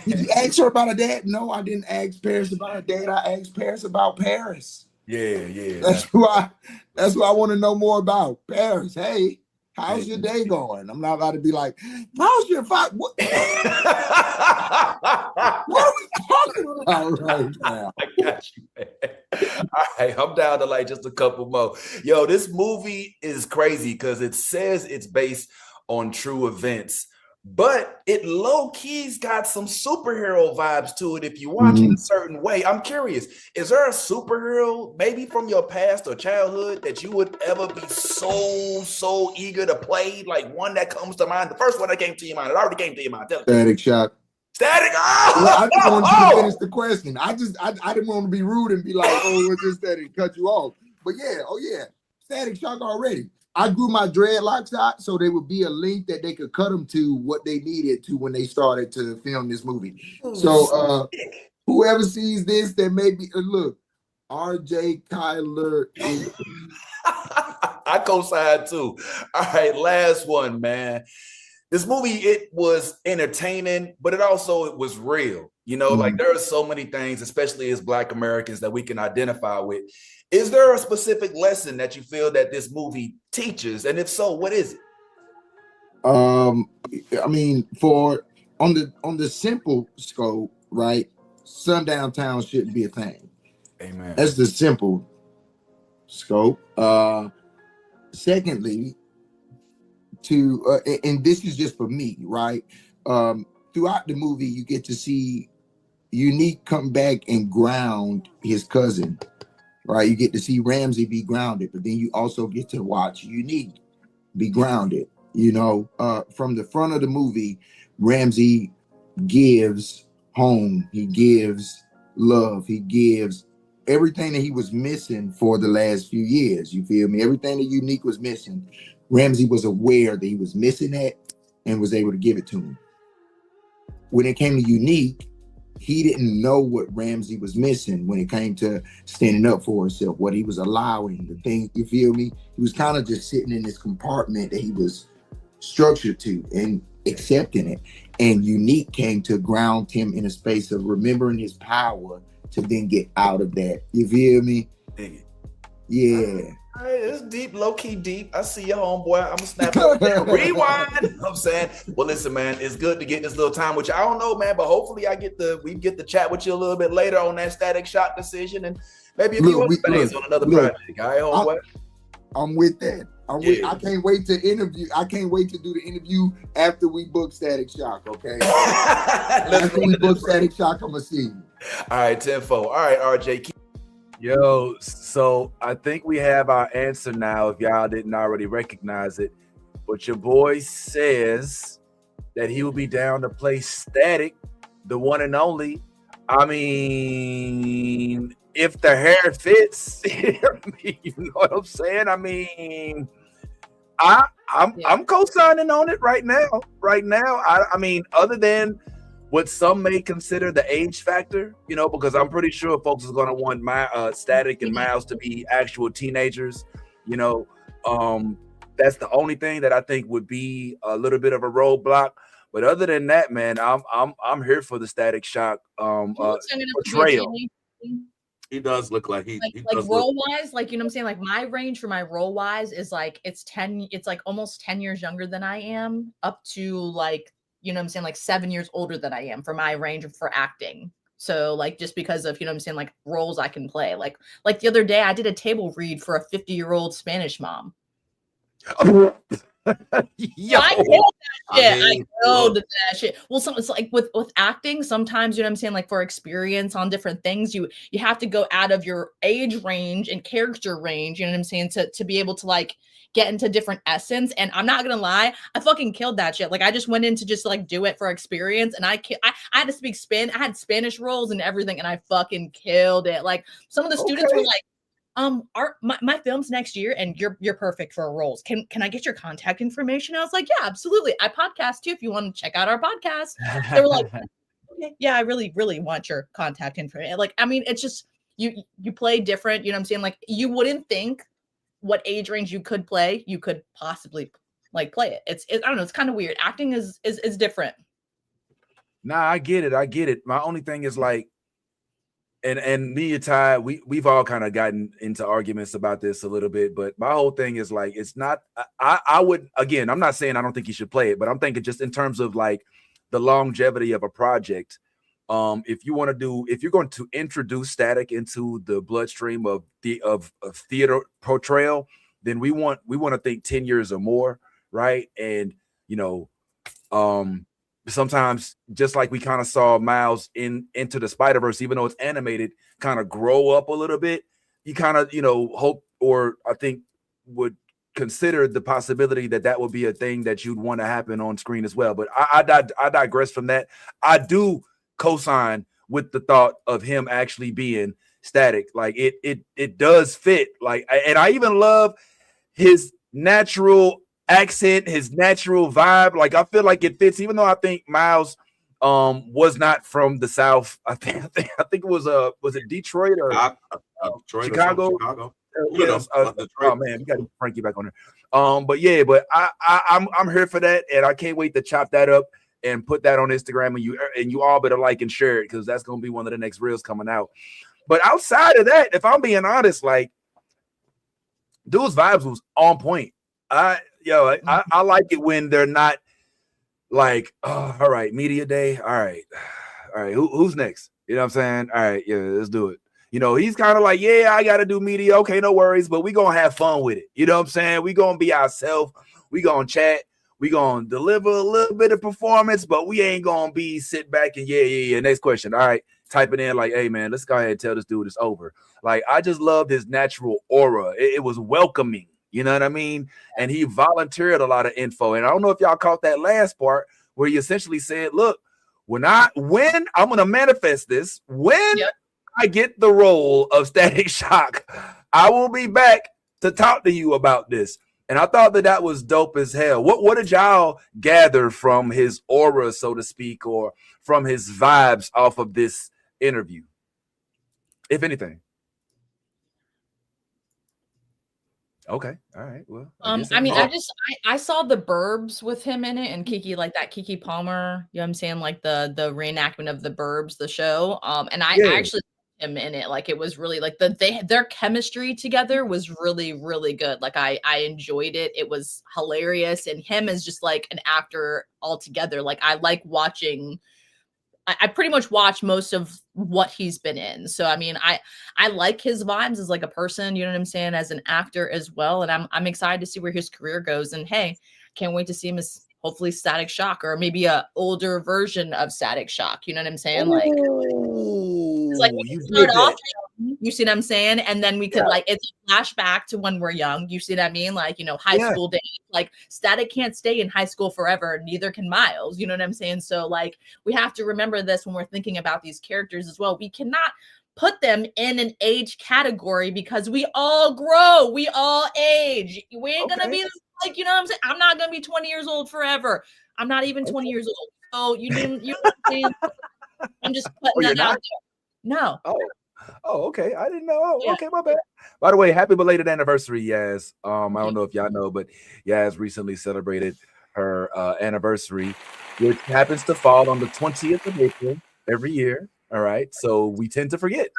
Did you ask her about her dad? No, I didn't ask Paris about her dad. I asked Paris about Paris. Yeah. That's who I want to know more about. Paris, hey. How's your day going? I'm not about to be like, how's your fight? What are we talking about right now? I got you, man. All right, I'm down to like just a couple more. Yo, this movie is crazy because it says it's based on true events, but it low-key's got some superhero vibes to it if you watch it a certain way. I'm curious, is there a superhero maybe from your past or childhood that you would ever be so eager to play? Like one that comes to mind, the first one that came to your mind, it already came to your mind. Static Shock. Static. I just wanted you to finish the question. I didn't want to be rude and be like, oh, it's just Static, cut you off. But yeah, Static Shock already. I grew my dreadlocks out so there would be a link that they could cut them to what they needed to when they started to film this movie. So whoever sees this, that may be look, RJ Kyler. I co-sign too. All right, last one, man. This movie, it was entertaining, but it was real. You know, like there are so many things, especially as Black Americans, that we can identify with. Is there a specific lesson that you feel that this movie teaches? And if so, what is it? I mean, on the simple scope, right? Sundown Town shouldn't be a thing. Amen. That's the simple scope. Secondly, and this is just for me, right? Throughout the movie, you get to see Unique come back and ground his cousin. Right, you get to see Ramsey be grounded, but then you also get to watch Unique be grounded. You know, from the front of the movie, Ramsey gives home, he gives love, he gives everything that he was missing for the last few years. You feel me? Everything that Unique was missing, Ramsey was aware that he was missing that and was able to give it to him. When it came to Unique, he didn't know what Ramsey was missing when it came to standing up for himself, what he was allowing, the thing, you feel me? He was kind of just sitting in this compartment that he was structured to and accepting it. And Unique came to ground him in a space of remembering his power to then get out of that. You feel me? Dig it. Yeah. All right, it's deep, low-key deep. I see your homeboy. I'm gonna snap it. Rewind. You know what I'm saying? Well, listen, man, it's good to get this little time with you. I don't know, man, but hopefully we get to chat with you a little bit later on that Static Shock decision and maybe a few other things on another project. All right, homeboy? I'm with that. I can't wait to interview. I can't wait to do the interview after we book Static Shock, okay? After we book Static Shock, I'm gonna see you. All right, tenfold. All right, RJ. Yo, so I think we have our answer now if y'all didn't already recognize it. But your boy says that he will be down to play Static, the one and only. I mean, if the hair fits, you know what I'm saying? I mean, I'm co-signing on it right now. I mean, other than what some may consider the age factor, you know, because I'm pretty sure folks is going to want my Static and Miles to be actual teenagers, you know. That's the only thing that I think would be a little bit of a roadblock. But other than that, man, I'm here for the Static Shock portrayal. He does look like he like role wise, like, you know what I'm saying? Like my range for my role wise is like it's like almost 10 years younger than I am, up to like you know what I'm saying, like 7 years older than I am for my range for acting. So like, just because of, you know what I'm saying, like roles I can play. Like the other day I did a table read for a 50-year-old Spanish mom. Yo. I killed that shit. I killed look. that shit. Well, it's like with acting, sometimes, you know what I'm saying, like for experience on different things, you have to go out of your age range and character range, you know what I'm saying, to be able to like get into different essence. And I'm not gonna lie, I fucking killed that shit. Like I just went in to just like do it for experience, and I had to speak I had Spanish roles and everything, and I fucking killed it. Like some of the students were like, my film's next year and you're perfect for roles. Can I get your contact information? I was like, yeah, absolutely. I podcast too if you want to check out our podcast. They were like, okay, yeah, I really, really want your contact information. Like, I mean, it's just you play different, you know what I'm saying? Like you wouldn't think what age range you could play, you could possibly like play it. I don't know, it's kind of weird. Acting is different. Nah, I get it. My only thing is like, and me and Ty, we've all kind of gotten into arguments about this a little bit, but my whole thing is like, it's not, I would, again, I'm not saying I don't think he should play it, but I'm thinking just in terms of like the longevity of a project. If you're going to introduce static into the bloodstream of theater portrayal, then we want to think 10 years or more, right? And you know, sometimes just like we kind of saw Miles into the Spider-Verse, even though it's animated, kind of grow up a little bit, you kind of, you know, hope, or I think would consider the possibility that would be a thing that you'd want to happen on screen as well. But I digress from that. I do co-sign with the thought of him actually being static. Like it does fit. Like, and I even love his natural accent, his natural vibe. Like I feel like it fits, even though I think Miles was not from the South. I think it was it Detroit or Detroit Chicago? Or Chicago. Yes. Oh man, we got to get Frankie back on there. But yeah, but I'm here for that, and I can't wait to chop that up and put that on Instagram, and you all better like and share it, because that's gonna be one of the next reels coming out. But outside of that, if I'm being honest, like dude's vibes was on point. I like it when they're not like, oh, all right, media day. All right. Who's next? You know what I'm saying? All right, yeah, let's do it. You know, he's kind of like, yeah, I got to do media. Okay, no worries, but we going to have fun with it. You know what I'm saying? We going to be ourselves. We going to chat. We going to deliver a little bit of performance, but we ain't going to be sit back and yeah. Next question. All right, type it in like, hey, man, let's go ahead and tell this dude it's over. Like, I just loved his natural aura. It was welcoming. You know what I mean? And he volunteered a lot of info. And I don't know if y'all caught that last part where he essentially said, look, when I'm going to manifest this, when I get the role of Static Shock, I will be back to talk to you about this. And I thought that was dope as hell. What did y'all gather from his aura, so to speak, or from his vibes off of this interview, if anything? Okay. All right. Well, I saw the Burbs with him in it, and Kiki, like that Kiki Palmer, you know what I'm saying? Like the reenactment of the Burbs, the show. And I actually him in it. Like it was really like their chemistry together was really, really good. Like I enjoyed it. It was hilarious. And him as just like an actor altogether. Like I like watching. I pretty much watch most of what he's been in. So, I mean, I like his vibes as like a person, you know what I'm saying, as an actor as well. And I'm excited to see where his career goes. And hey, can't wait to see him as hopefully Static Shock, or maybe a older version of Static Shock. You know what I'm saying? Like, it's like we can start off young, you see what I'm saying? And then we could like, it's a flashback to when we're young. You see what I mean? Like, you know, high school days. Like Static can't stay in high school forever. Neither can Miles. You know what I'm saying? So like, we have to remember this when we're thinking about these characters as well. We cannot put them in an age category, because we all grow. We all age. We ain't going to be like, you know what I'm saying? I'm not going to be 20 years old forever. I'm not even 20 years old. So you know what I'm saying? I'm just putting that out there. No. Oh, okay. I didn't know. Oh, okay, my bad. By the way, happy belated anniversary, Yaz. I don't know if y'all know, but Yaz recently celebrated her anniversary, which happens to fall on the 20th of April every year. All right. So we tend to forget.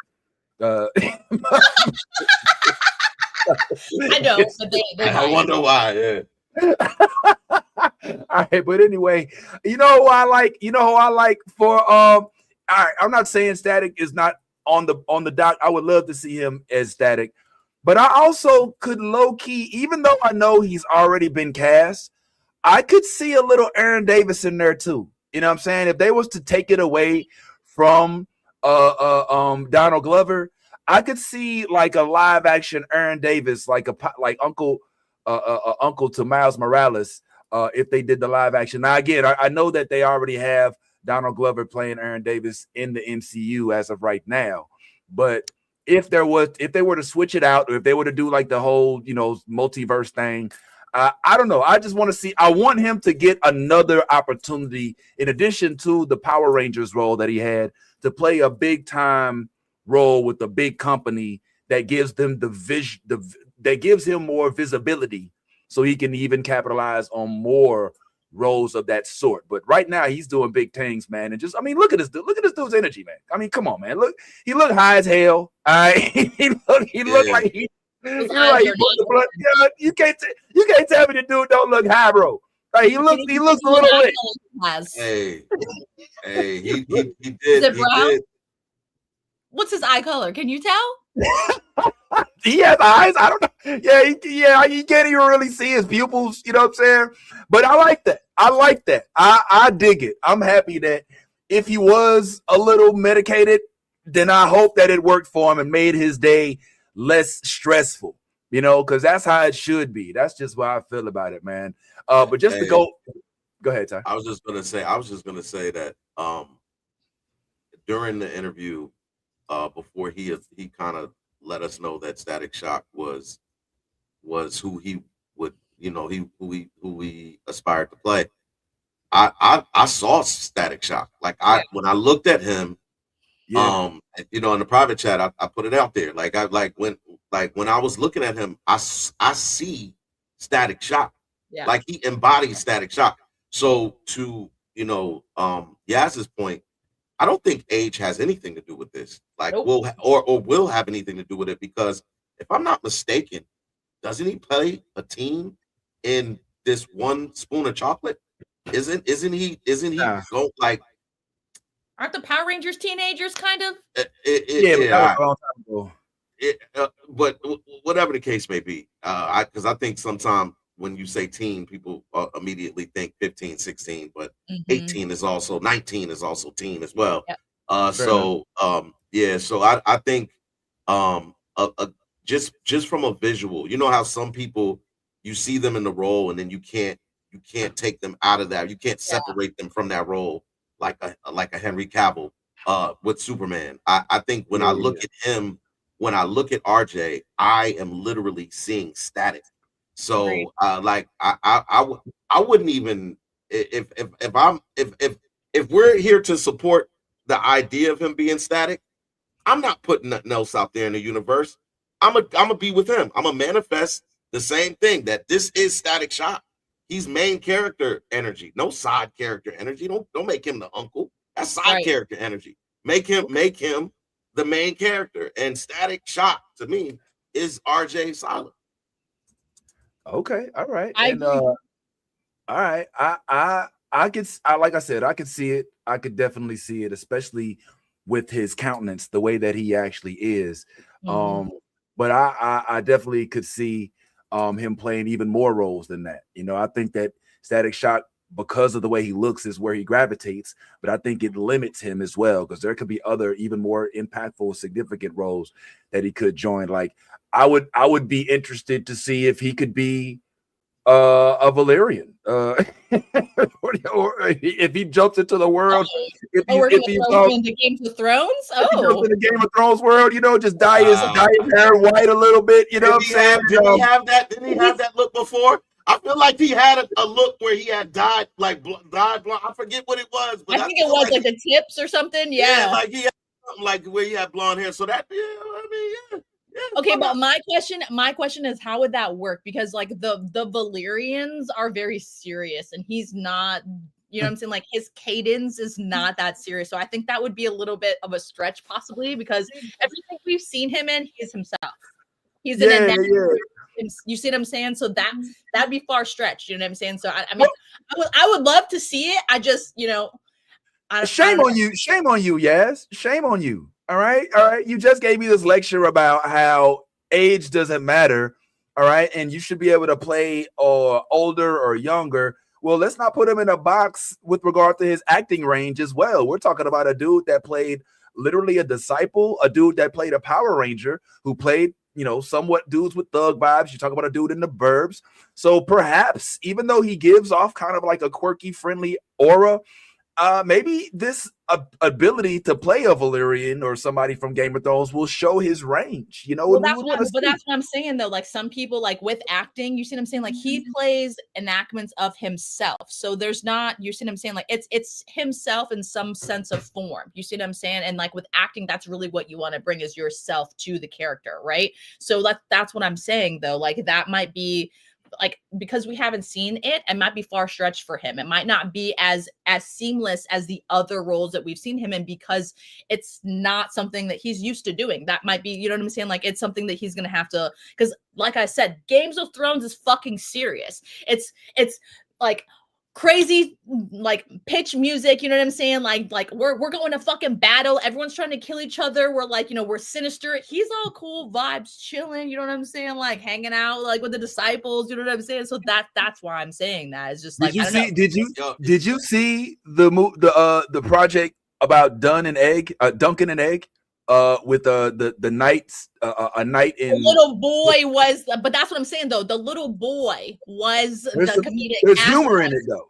I know, but they I wonder why. All right, but anyway, you know who I like. You know who I like for All right, I'm not saying Static is not on the dock. I would love to see him as Static, but I also could low key, even though I know he's already been cast, I could see a little Aaron Davis in there too. You know what I'm saying? If they was to take it away from Donald Glover, I could see like a live action Aaron Davis, like Uncle Uncle to Miles Morales, if they did the live action. Now again, I know that they already have Donald Glover playing Aaron Davis in the MCU as of right now, but if they were to switch it out, or if they were to do like the whole multiverse thing, I don't know. I just want to see. I want him to get another opportunity in addition to the Power Rangers role that he had, to play a big time role with a big company that gives them that gives him more visibility, so he can even capitalize on more roles of that sort. But right now he's doing big things, man. And just, I mean, look at this dude's energy, man. I mean, come on, man. Look, he looked high as hell. All right. he looked like he. Like you can't tell me the dude don't look high, bro. Like he looks a little lit. Hey, he did. Is it brown? Did. What's his eye color? Can you tell? He has eyes. I don't know. Yeah, you can't even really see his pupils. You know what I'm saying? But I like that. I dig it. I'm happy that if he was a little medicated, then I hope that it worked for him and made his day less stressful, because that's how it should be. That's just what I feel about it, man. But just to go ahead, Ty. I was just gonna say that during the interview, before he kind of let us know that Static Shock was who he would, who he aspired to play. I saw Static Shock. Like when I looked at him, in the private chat, I put it out there. When I was looking at him, I see Static Shock. Yeah. Like he embodies Static Shock. So to Yaz's point, I don't think age has anything to do with this. Like nope. will have anything to do with it, because if I'm not mistaken, doesn't he play a team in this One Spoon of Chocolate? Isn't he go like? Aren't the Power Rangers teenagers kind of? But whatever the case may be, because I think sometimes when you say teen, people immediately think 15, 16, but 18 is also 19 is also teen as well. Yep. So I think just from a visual, you know how some people, you see them in the role and then you can't take them out of that. You can't separate them from that role like a Henry Cavill with Superman. I think when I look at him, when I look at RJ, I am literally seeing Static. So I wouldn't even, if we're here to support the idea of him being Static, I'm not putting nothing else out there in the universe. I'm gonna be with him. I'm gonna manifest the same thing, that this is Static Shock. He's main character energy, no side character energy. Don't make him the uncle. That's side character energy. Make him the main character. And Static Shock to me is RJ Cyler. Okay, all right. All right. I could, like I said, I could see it. I could definitely see it, especially with his countenance, the way that he actually is. But I definitely could see him playing even more roles than that. I think that Static Shock, because of the way he looks, is where he gravitates, but I think it limits him as well, because there could be other even more impactful, significant roles that he could join. Like I would be interested to see if he could be a Valerian, or if he jumps into the world, if he's in the Game of Thrones, if he jumps in the Game of Thrones world, just dye his hair white a little bit, what I'm saying? Didn't he have that look before? I feel like he had a look where he had dyed blonde. I forget what it was, but I think it was like the tips or something. Yeah, like he had something like where he had blonde hair. So that, okay, but my question is, how would that work? Because like the Valerians are very serious, and he's not. You know what I'm saying? Like his cadence is not that serious. So I think that would be a little bit of a stretch, possibly, because everything we've seen him in, he's himself. He's in a him. You see what I'm saying? So that'd be far stretched. You know what I'm saying? So I mean, I would love to see it. I just, shame on you, Yaz. Shame on you. All right. You just gave me this lecture about how age doesn't matter. All right, and you should be able to play older or younger. Well, let's not put him in a box with regard to his acting range as well. We're talking about a dude that played literally a disciple, a dude that played a Power Ranger, who played, somewhat dudes with thug vibes. You talk about a dude in the burbs. So perhaps, even though he gives off kind of like a quirky, friendly aura, maybe this ability to play a Valyrian or somebody from Game of Thrones will show his range, Well, that's what I'm saying though. Like some people, like with acting, you see what I'm saying? Like he plays enactments of himself. So there's not, you see what I'm saying? Like it's himself in some sense of form. You see what I'm saying? And like with acting, that's really what you want to bring is yourself to the character, right? So that's what I'm saying though. Like that might be like, because we haven't seen it might be far stretched for him. It might not be as seamless as the other roles that we've seen him in, because it's not something that he's used to doing. That might be, you know what I'm saying? Like it's something that he's going to have to, because like I said, Games of Thrones is fucking serious. It's like crazy, like pitch music, you know what I'm saying? Like we're going to fucking battle. Everyone's trying to kill each other. We're like, we're sinister. He's all cool vibes, chilling, you know what I'm saying? Like hanging out like with the disciples, you know what I'm saying? So that's why I'm saying that. It's just like, did you see the project about Duncan and Egg with the knights, a knight in. The little boy was, but that's what I'm saying though. The little boy was the comedic. There's humor in it though,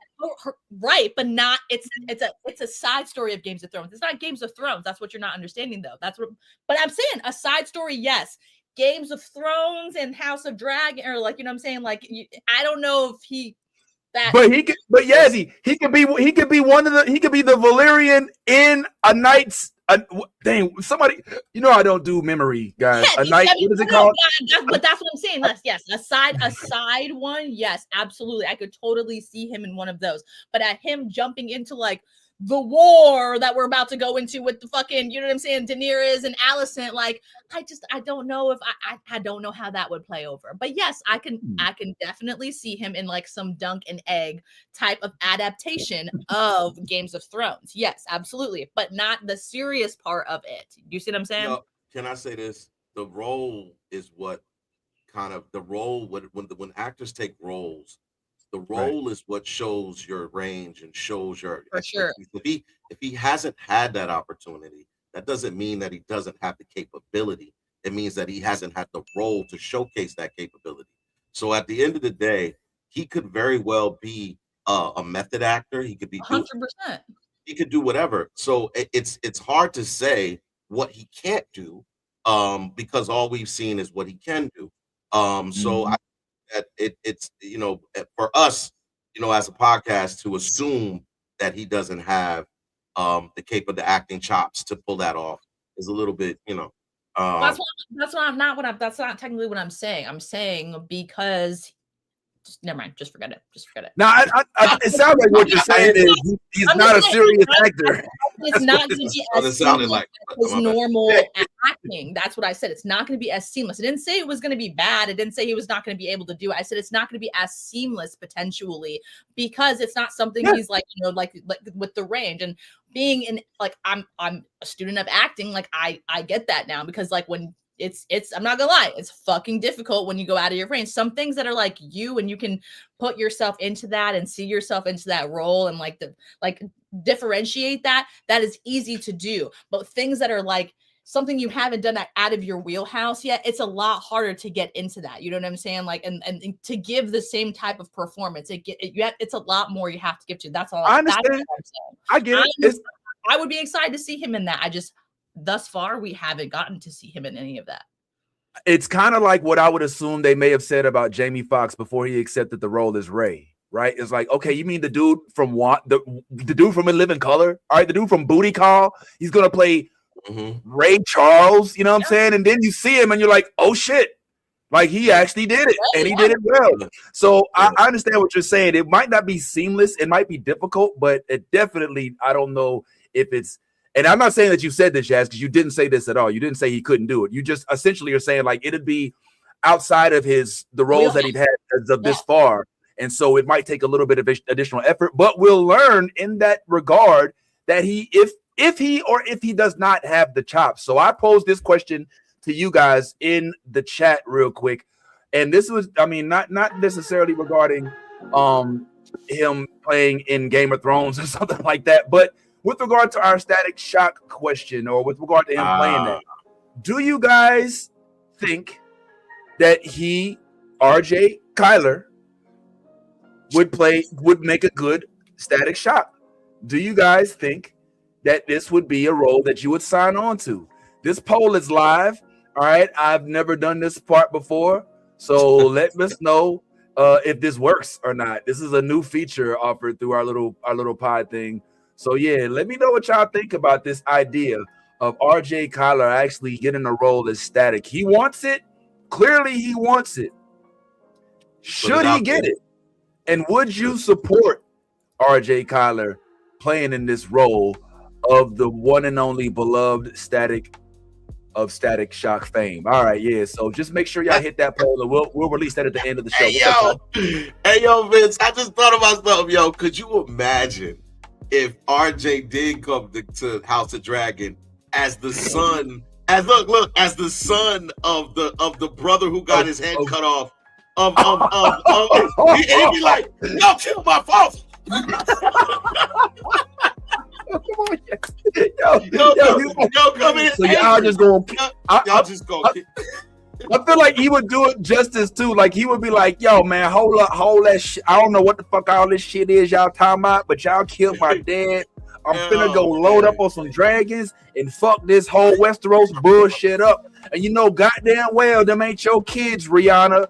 right? But not. It's a side story of Games of Thrones. It's not Games of Thrones. That's what you're not understanding though. That's what. But I'm saying a side story, yes. Games of Thrones and House of Dragon, or like, you know what I'm saying? Like I don't know if he. Yazzie, he could be the Valyrian in a knight's. Dang, somebody, I don't do memory, guys. Yeah, a knight, what is it called? But that's what I'm saying. Yes, a side one. Yes, absolutely. I could totally see him in one of those. But at him jumping into like the war that we're about to go into with the fucking, you know what I'm saying, Daenerys and Alicent, like I don't know if I don't know how that would play over. But yes, I can definitely see him in like some Dunk and Egg type of adaptation of Games of Thrones. Yes, absolutely, but not the serious part of it. You see what I'm saying? Can I say this? The role is what kind of when actors take roles. The role is what shows your range and shows your expertise. If he hasn't had that opportunity, that doesn't mean that he doesn't have the capability. It means that he hasn't had the role to showcase that capability. So at the end of the day, he could very well be a method actor. He could be 100%. He could do whatever. So it's hard to say what he can't do, because all we've seen is what he can do. So I. That it's for us, as a podcast, to assume that he doesn't have the acting chops to pull that off is a little bit, that's not technically what I'm saying. I'm saying because never mind, just forget it. No, it sounds like what you're saying is he's not a serious actor. It's not going to be as seamless like his normal acting. That's what I said. It's not going to be as seamless. I didn't say it was going to be bad. I didn't say he was not going to be able to do it. I said it's not going to be as seamless potentially because it's not something he's like, like with the range and being in like I'm a student of acting. Like I get that now because like when it's I'm not gonna lie, it's fucking difficult when you go out of your range. Some things that are like you and you can put yourself into that and see yourself into that role and like differentiate that is easy to do. But things that are like something you haven't done that out of your wheelhouse yet, it's a lot harder to get into that. You know what I'm saying? Like and to give the same type of performance, it's a lot more you have to give to. That's all. I understand. That's what I'm saying. I get it. I would be excited to see him in that. Thus far, we haven't gotten to see him in any of that. It's kind of like what I would assume they may have said about Jamie Foxx before he accepted the role as Ray, right? It's like, okay, you mean the dude from what? The dude from In Living Color? All right, the dude from Booty Call, he's going to play Ray Charles, you know what I'm saying? And then you see him and you're like, oh shit, like he actually did it and he did it well. So I understand what you're saying. It might not be seamless. It might be difficult, but it definitely, I don't know if it's, and I'm not saying that you said this, Yaz, because you didn't say this at all. You didn't say he couldn't do it. You just essentially are saying like it'd be outside of the roles that he's had as of this far. And so it might take a little bit of additional effort, but we'll learn in that regard that if he does not have the chops. So I posed this question to you guys in the chat real quick. And this was, I mean, not necessarily regarding him playing in Game of Thrones or something like that, but with regard to our Static Shock question, or with regard to him playing that, do you guys think that RJ Cyler, would make a good Static Shock? Do you guys think that this would be a role that you would sign on to? This poll is live. All right, I've never done this part before, so let us know if this works or not. This is a new feature offered through our little pod thing. So yeah, let me know what y'all think about this idea of RJ Cyler actually getting a role as Static. He wants it. Clearly, he wants it. Should he get it? And would you support RJ Cyler playing in this role of the one and only beloved Static of Static Shock fame? All right, yeah. So just make sure y'all hit that poll, and we'll release that at the end of the show. Hey yo, Vince, I just thought about something, yo. Could you imagine if RJ did come to House of Dragon as the son, as the son of the brother who got his head cut off? He'd be like, "Y'all killed my father." Come on, yo, come in. So y'all just go. Y'all just go. I feel like he would do it justice too. Like he would be like, "Yo, man, hold that shit. I don't know what the fuck all this shit is y'all talking about, but y'all killed my dad. I'm finna go load up on some dragons and fuck this whole Westeros bullshit up. And you know, goddamn well, them ain't your kids, Rihanna.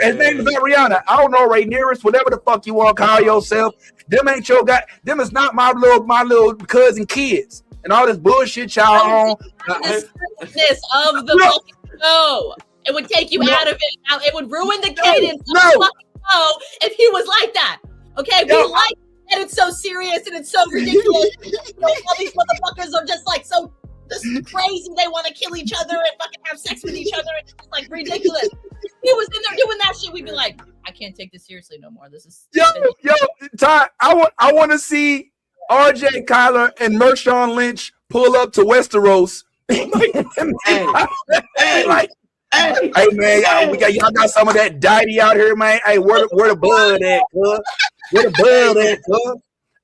His name is not Rihanna. I don't know, Rhaenyra, whatever the fuck you want to call yourself. Them ain't your guy. Them is not my little cousin kids. And all this bullshit y'all on. The strictness of the fucking show. It would take you out of it. It would ruin the cadence of the fucking show if he was like that. Okay, we like that it's so serious and it's so ridiculous. All these motherfuckers are just like so just crazy. They want to kill each other and fucking have sex with each other. It's just like ridiculous. If he was in there doing that shit, we'd be like, I can't take this seriously no more. This is Ty, I want to see RJ Cyler and Marshawn Lynch pull up to Westeros. Hey man, y'all got some of that deity out here, man. Hey, where the blood at, cuz? Where the blood at, cuz?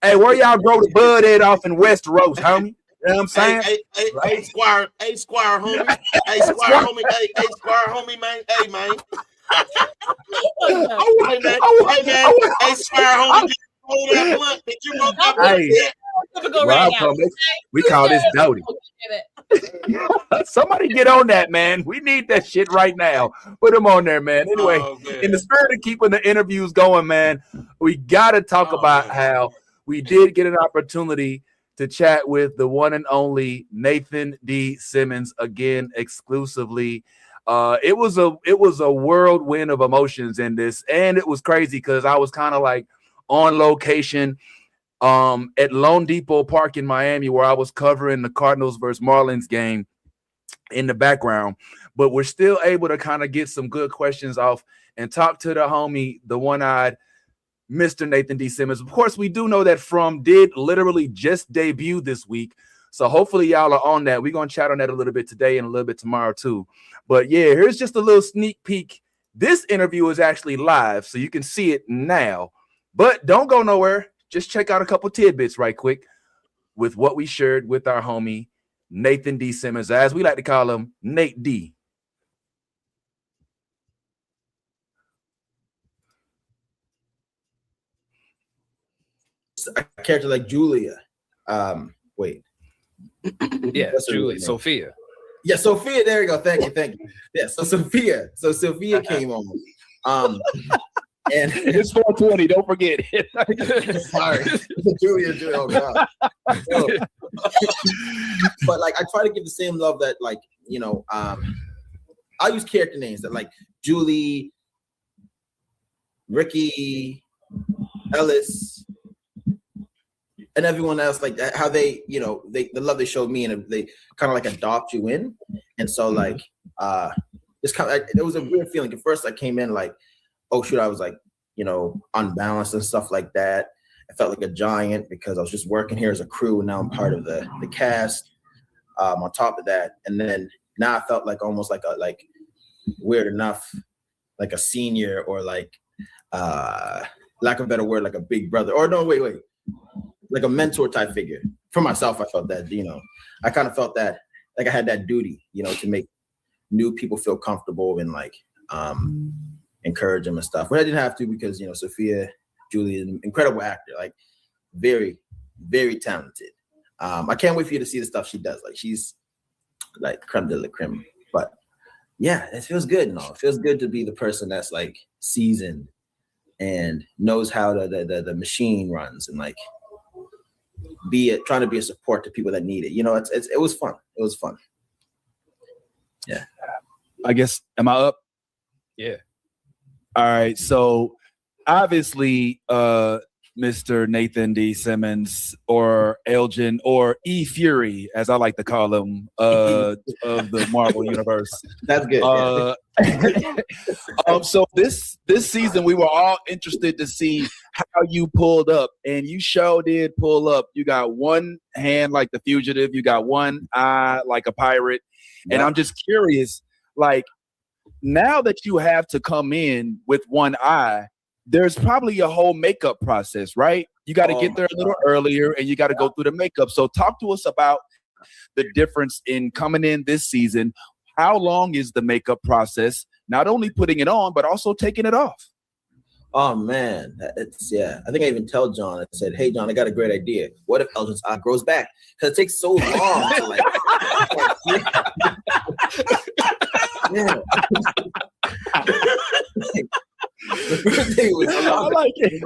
Hey, where y'all grow the blood at off in Westeros, homie? You know what I'm saying? Hey, Squire, homie. Hey, Squire, homie. Hey, Squire, homie, man. Hey, man. Hey, Squire, homie. Hold that blunt. Did you roll that blunt? We call this Doty. Somebody get on that, man. We need that shit right now. Put them on there, man. Anyway, in the spirit of keeping the interviews going, man, we got to talk about how we did get an opportunity to chat with the one and only Nathan D. Simmons again exclusively. It was a whirlwind of emotions in this, and it was crazy because I was kind of like on location at Lone Depot Park in Miami, where I was covering the Cardinals versus Marlins game in the background, but we're still able to kind of get some good questions off and talk to the homie, the one-eyed Mr. Nathan D. Simmons. Of course, we do know that From did literally just debut this week, so hopefully y'all are on that. We're going to chat on that a little bit today and a little bit tomorrow too. But yeah, here's just a little sneak peek. This interview is actually live, so you can see it now. But don't go nowhere. Just check out a couple tidbits right quick with what we shared with our homie, Nathan D. Simmons, as we like to call him, Nate D. A character like Julia. Wait. Yeah, Julia. Sophia. Yeah, Sophia. There you go. Thank you. Yeah, so Sophia. So Sophia came on. And it's 420. Don't forget it. Sorry, Julia. Oh God. But like, I try to give the same love that, like, you know, I'll use character names that like Julie, Ricky, Ellis, and everyone else, like that, how they, you know, the love they showed me, and they kind of like adopt you in. And so like it was a weird feeling. At first I came in like, oh shoot, I was like, unbalanced and stuff like that. I felt like a giant because I was just working here as a crew, and now I'm part of the cast. On top of that, and then now I felt like almost like weird enough, like a senior, or like lack of a better word, like a big brother, or no, wait, like a mentor type figure. For myself, I felt that, I kind of felt that like I had that duty, to make new people feel comfortable and like encourage them and stuff. But I didn't have to because Sophia, Julie, is an incredible actor, like very, very talented. I can't wait for you to see the stuff she does. Like she's like creme de la creme. But yeah, it feels good. It feels good to be the person that's like seasoned and knows how the machine runs, and like trying to be a support to people that need it. It was fun. It was fun. Yeah. I guess, am I up? Yeah. All right. So obviously, Mr. Nathan D. Simmons, or Elgin, or E. Fury, as I like to call him, of the Marvel universe. That's good. So this season, we were all interested to see how you pulled up, and you sure did pull up. You got one hand like the fugitive, you got one eye like a pirate, and I'm just curious, like now that you have to come in with one eye, there's probably a whole makeup process, right? You got to get there a little earlier, and you got to go through the makeup. So talk to us about the difference in coming in this season. How long is the makeup process? Not only putting it on, but also taking it off. Oh man, I think I even tell John. I said, "Hey John, I got a great idea. What if Elgin's eye grows back? Because it takes so long to like." Yeah. The first thing was I like it.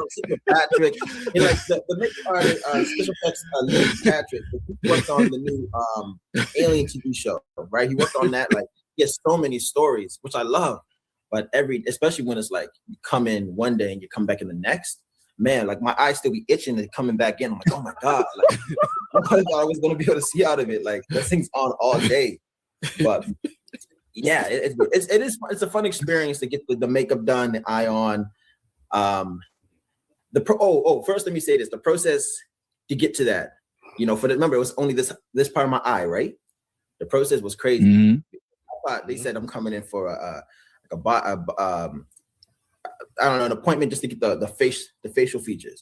Patrick, and like the makeup artist, special effects, Patrick, who worked on the new Alien TV show, right? He worked on that. Like, he has so many stories, which I love. But especially when it's like you come in one day and you come back in the next, man, like my eyes still be itching and coming back in. I'm like, oh my god, like I thought I was gonna be able to see out of it. Like that thing's on all day, but. Yeah, it's a fun experience to get the makeup done, the eye on. First let me say this: the process to get to that, remember it was only this part of my eye, right? The process was crazy. I thought they said I'm coming in for an appointment just to get the facial features,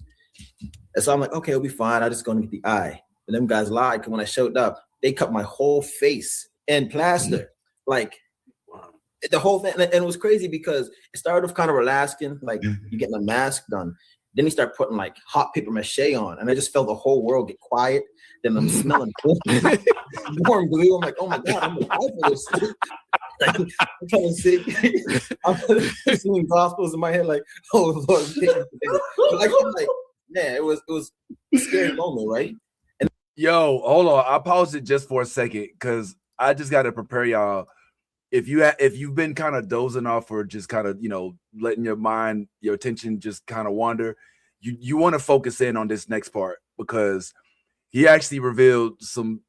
and so I'm like, okay, it'll be fine. I just gonna get the eye. And them guys lied, because when I showed up, they cut my whole face in plaster. Like the whole thing, and it was crazy because it started off kind of relaxing, like you're getting a mask done. Then he started putting like hot paper mache on, and I just felt the whole world get quiet. Then I'm smelling warm glue. I'm like, oh my god, I'm gonna die for this. Like, I'm trying to see. I'm singing gospels in my head, like, oh Lord. Like, man, it was a scary moment, right? And yo, hold on, I paused it just for a second because I just got to prepare y'all. If you've been kind of dozing off, or just kind of letting your attention just kind of wander, you want to focus in on this next part, because he actually revealed some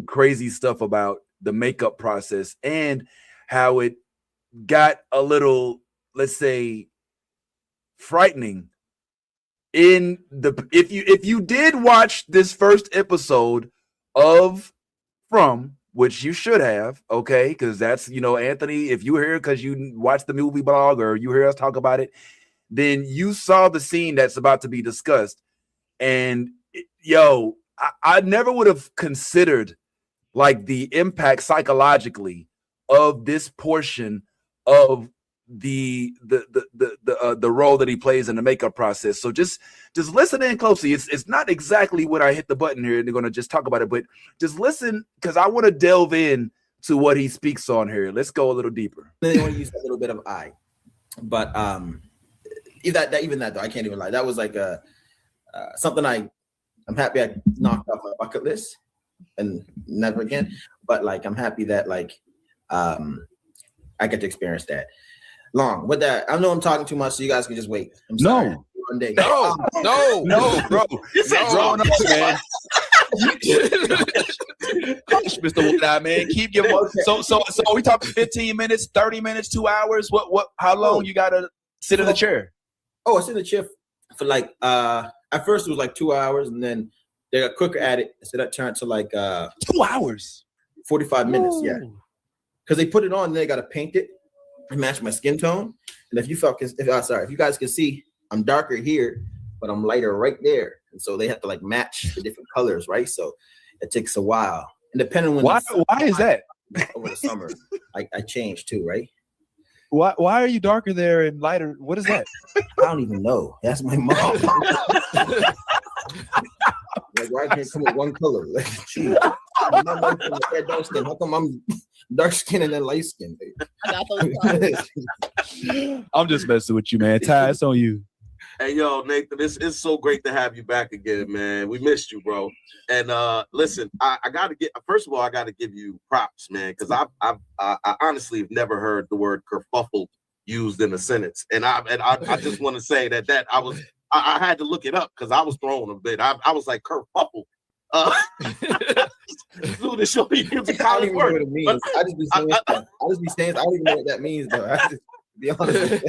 crazy stuff about the makeup process and how it got a little, let's say, frightening. If you did watch this first episode of From, which you should have, okay, because that's, Anthony, if you hear it because you watched the movie blog or you hear us talk about it, then you saw the scene that's about to be discussed. And I never would have considered like the impact psychologically of this portion of the role that he plays in the makeup process. So just listen in closely. It's not exactly what I hit the button here and they're going to just talk about it, but just listen, because I want to delve in to what he speaks on here. Let's go a little deeper. They want to use a little bit of eye, but even that though, I can't even lie. That was like something I'm happy I knocked off my bucket list and never again. But like I'm happy that I get to experience that. Long with that, I know I'm talking too much, so you guys can just wait. I'm sorry. No, one day. No, bro. You said no, man. Mr. Wood-Eye, man. Keep your so are we talking 15 minutes, 30 minutes, 2 hours? What how long you gotta sit in the chair? Oh, I sit in the chair for like at first it was like 2 hours, and then they got quicker at it, so that turned to like 2 hours. 45 minutes, yeah. Because they put it on, and they gotta paint it and match my skin tone. And if you guys can see, I'm darker here, but I'm lighter right there. And so they have to like match the different colors, right? So it takes a while. And depending on why is that? Over the summer, I change too, right? Why are you darker there and lighter? What is that? I don't even know. That's my mom. Like, why can't come with one color? Like, geez. I'm dark skin. How come I'm dark skin and then light skin? I'm just messing with you, man. Ty, it's on you. Hey, yo, Nathan, it's so great to have you back again, man. We missed you, bro. And listen, I gotta first of all, I gotta give you props, man, because I honestly have never heard the word kerfuffle used in a sentence. And I just want to say that I had to look it up because I was thrown a bit. I was like, kerfuffle. Do the show you use a college word. What it means. I just be saying I don't even know what that means though. To be honest.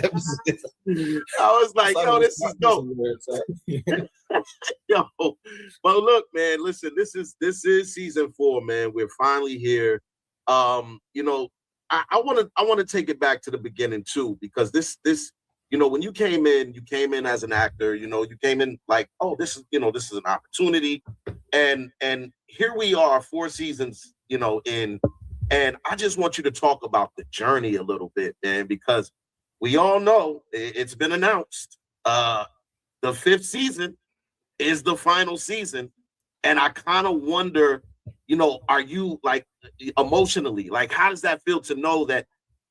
I was like, yo, this is dope. Yo, but look, man, listen, this is season 4, man. We're finally here. You know, I want to take it back to the beginning too, because this you know, when you came in as an actor, you know, you came in like, oh, this is an opportunity. And here we are 4 seasons, you know, in, and I just want you to talk about the journey a little bit, man, because we all know it's been announced. The 5th season is the final season. And I kind of wonder, you know, are you like emotionally, like, how does that feel to know that,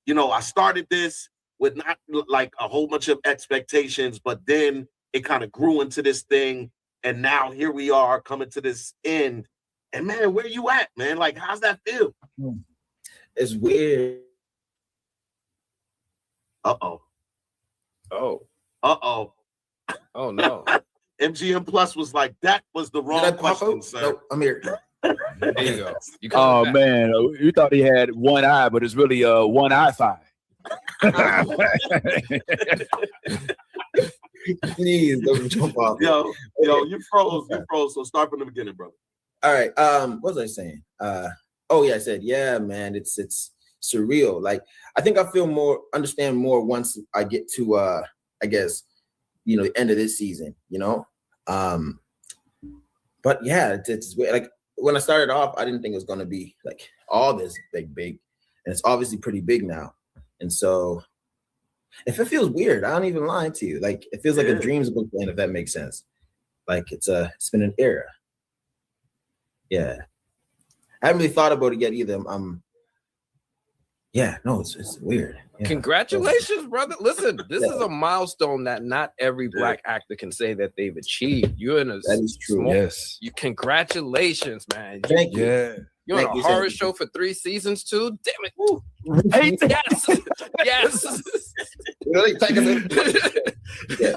you know, I started this with not like a whole bunch of expectations, but then it kind of grew into this thing. And now here we are coming to this end. And man, where you at, man? Like, how's that feel? It's weird. Uh-oh. Oh. Uh-oh. Oh, no. MGM Plus was like, that was the wrong question, sir. No, I'm here. There you go. Oh, man. You thought he had one eye, but it's really one eye five. Please don't jump off. Yo, you froze. So start from the beginning, brother. All right. What was I saying? I said, yeah, man, it's surreal. Like, I think I understand more once I get to I guess, you know, the end of this season, you know. But yeah, it's like when I started off, I didn't think it was gonna be like all this big, and it's obviously pretty big now. And so if it feels weird, I don't even lie to you. Like, it feels like a dream's book end, if that makes sense. Like, it's been an era. Yeah. I haven't really thought about it yet either. It's weird. Yeah. Congratulations, brother. Listen, this is a milestone that not every Black actor can say that they've achieved. You're in that is true. Yes. Congratulations, man. Thank you. Yeah. You're on a horror show for 3 seasons too. Damn it. Woo. Right? Yes. Really? Yeah.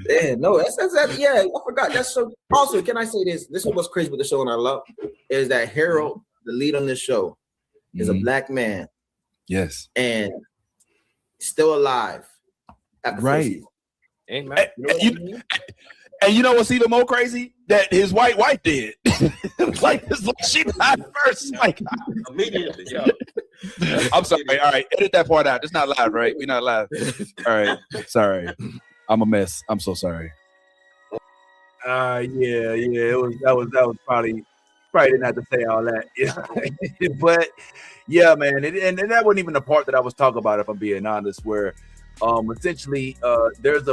Yeah, no, that's yeah, I forgot. That's so. Also, can I say this? This is what's crazy with the show, and I love is that Harold, the lead on this show, is a Black man. Yes. And still alive. Right. Amen. And you know what's even more crazy? That his white wife did. like she died first. Like immediately. I'm sorry. All right, edit that part out. It's not live, right? We're not live. All right. Sorry. I'm a mess. I'm so sorry. Yeah. That was probably didn't have to say all that. Yeah. But yeah, man. And that wasn't even the part that I was talking about, if I'm being honest, where essentially there's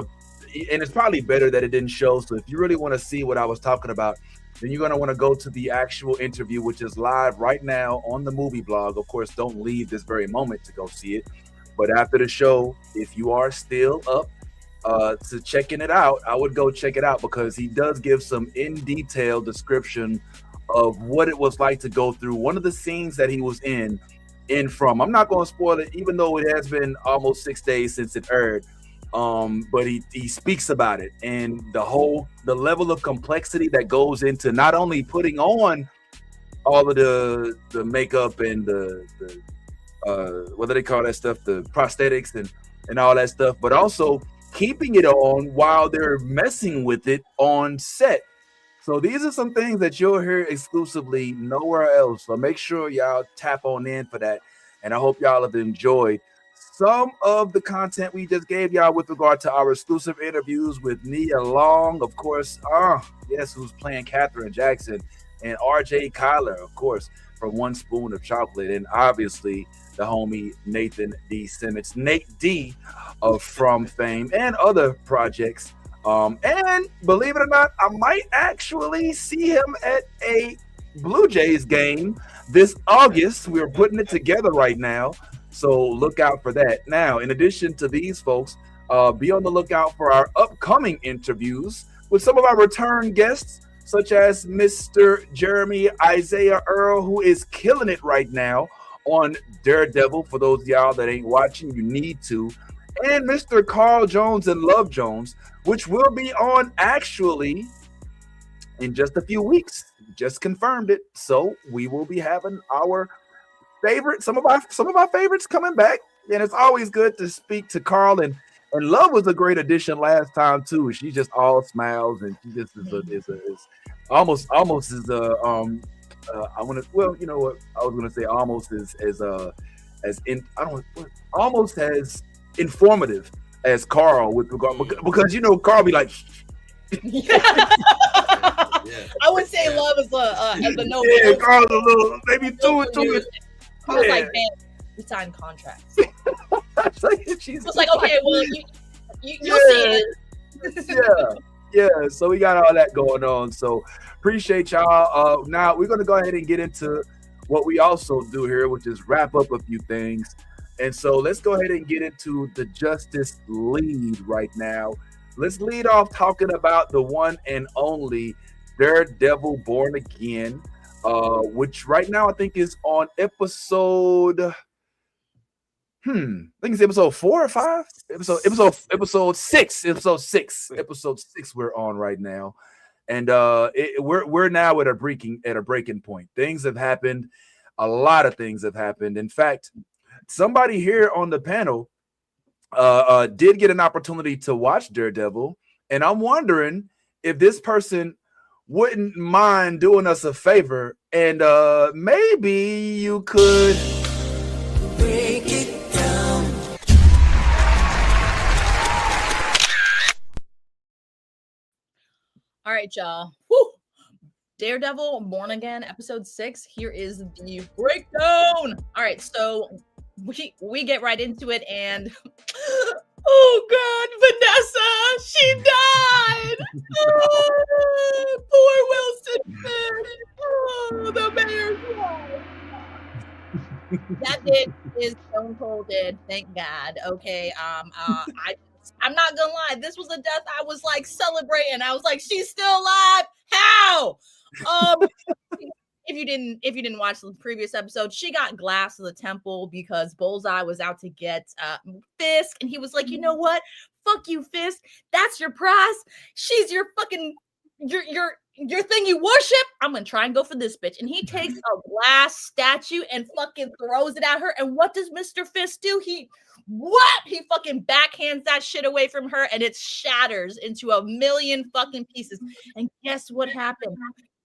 and it's probably better that it didn't show. So if you really want to see what I was talking about, then you're going to want to go to the actual interview, which is live right now on the movie blog. Of course, don't leave this very moment to go see it. But after the show, if you are still up to checking it out, I would go check it out, because he does give some in detail description of what it was like to go through one of the scenes that he was in from. I'm not going to spoil it, even though it has been almost 6 days since it aired. But he speaks about it and the level of complexity that goes into not only putting on all of the makeup and the what do they call that stuff, the prosthetics and all that stuff, but also keeping it on while they're messing with it on set. So these are some things that you'll hear exclusively nowhere else. So make sure y'all tap on in for that. And I hope y'all have enjoyed some of the content we just gave y'all with regard to our exclusive interviews with Nia Long, of course. Yes, who's playing Katherine Jackson, and RJ Cyler, of course, from One Spoon of Chocolate, and obviously the homie Nathan D Simmons, Nate D, from fame and other projects. And believe it or not, I might actually see him at a Blue Jays game this August. We're putting it together right now, so look out for that. Now, in addition to these folks, be on the lookout for our upcoming interviews with some of our return guests, such as Mr. Jeremy Isaiah Earl, who is killing it right now on Daredevil. For those of y'all that ain't watching, you need to. And Mr. Carl Jones and Love Jones, which will be on actually in just a few weeks. Just confirmed it. So we will be having our favorite, some of our favorites coming back. And it's always good to speak to Carl, and Love was a great addition last time too. She just all smiles, and she just is almost as I want to, well, you know what I was going to say, almost almost as informative as Carl with regard, because you know Carl be like I would say Love is a no. Yeah, Carl's a little maybe too. Carl's like, man, we signed contracts. She's like, okay, well, you'll see it. Yeah. So we got all that going on. So appreciate y'all. Now we're gonna go ahead and get into what we also do here, which is wrap up a few things. And so let's go ahead and get into the Justice League right now. Let's lead off talking about the one and only Daredevil Born Again, which right now I think is on episode I think it's episode 4 or 5. Episode 6. Episode 6 we're on right now. And we're now at a breaking point. Things have happened. A lot of things have happened. In fact, somebody here on the panel did get an opportunity to watch Daredevil, and I'm wondering if this person wouldn't mind doing us a favor, and maybe you could break it down. All right, y'all. Woo! Daredevil Born Again, episode 6. Here is the breakdown. All right, so we get right into it, and oh God, Vanessa, she died. Oh, poor Wilson. Oh, the mayor's wife. That bitch is stone cold dead. Thank God. Okay. I'm not gonna lie. This was a death I was like celebrating. I was like, she's still alive. How? If you didn't watch the previous episode, she got glass to the temple because Bullseye was out to get Fisk, and he was like, you know what? Fuck you, Fisk. That's your prize. She's your fucking your thing you worship. I'm gonna try and go for this bitch. And he takes a glass statue and fucking throws it at her. And what does Mr. Fisk do? He fucking backhands that shit away from her, and it shatters into a million fucking pieces. And guess what happened?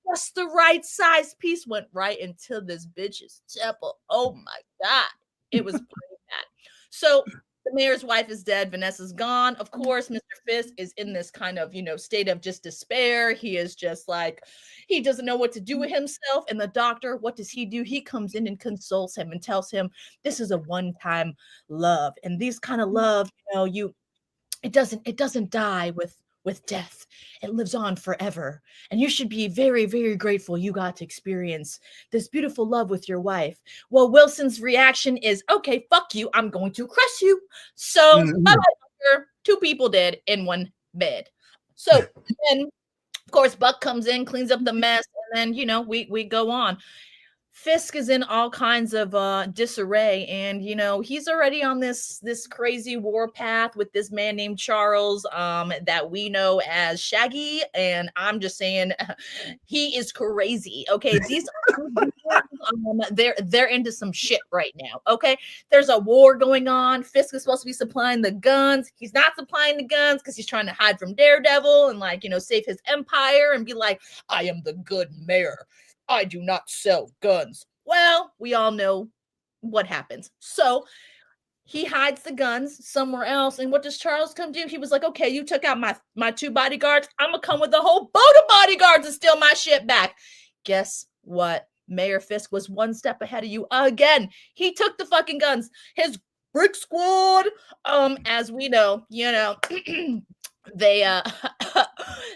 Just the right size piece went right into this bitch's temple. Oh my God. It was pretty bad. So the mayor's wife is dead. Vanessa's gone. Of course, Mr. Fisk is in this kind of, state of just despair. He is just like, he doesn't know what to do with himself. And the doctor, what does he do? He comes in and consults him and tells him this is a one-time love. And these kind of love, it doesn't die with death. It lives on forever. And you should be very, very grateful you got to experience this beautiful love with your wife. Well, Wilson's reaction is, okay, fuck you. I'm going to crush you. So, two people dead in one bed. So then, of course, Buck comes in, cleans up the mess, and then, we go on. Fisk is in all kinds of disarray, and he's already on this crazy war path with this man named Charles that we know as Shaggy, and I'm just saying he is crazy. Okay, these they're into some shit right now. Okay, there's a war going on. Fisk is supposed to be supplying the guns. He's not supplying the guns because he's trying to hide from Daredevil and save his empire and be like, I am the good mayor. I do not sell guns. Well, we all know what happens. So he hides the guns somewhere else. And what does Charles come do? He was like, okay, you took out my 2 bodyguards. I'm going to come with a whole boat of bodyguards and steal my shit back. Guess what? Mayor Fisk was 1 step ahead of you again. He took the fucking guns. His brick squad, as we know, they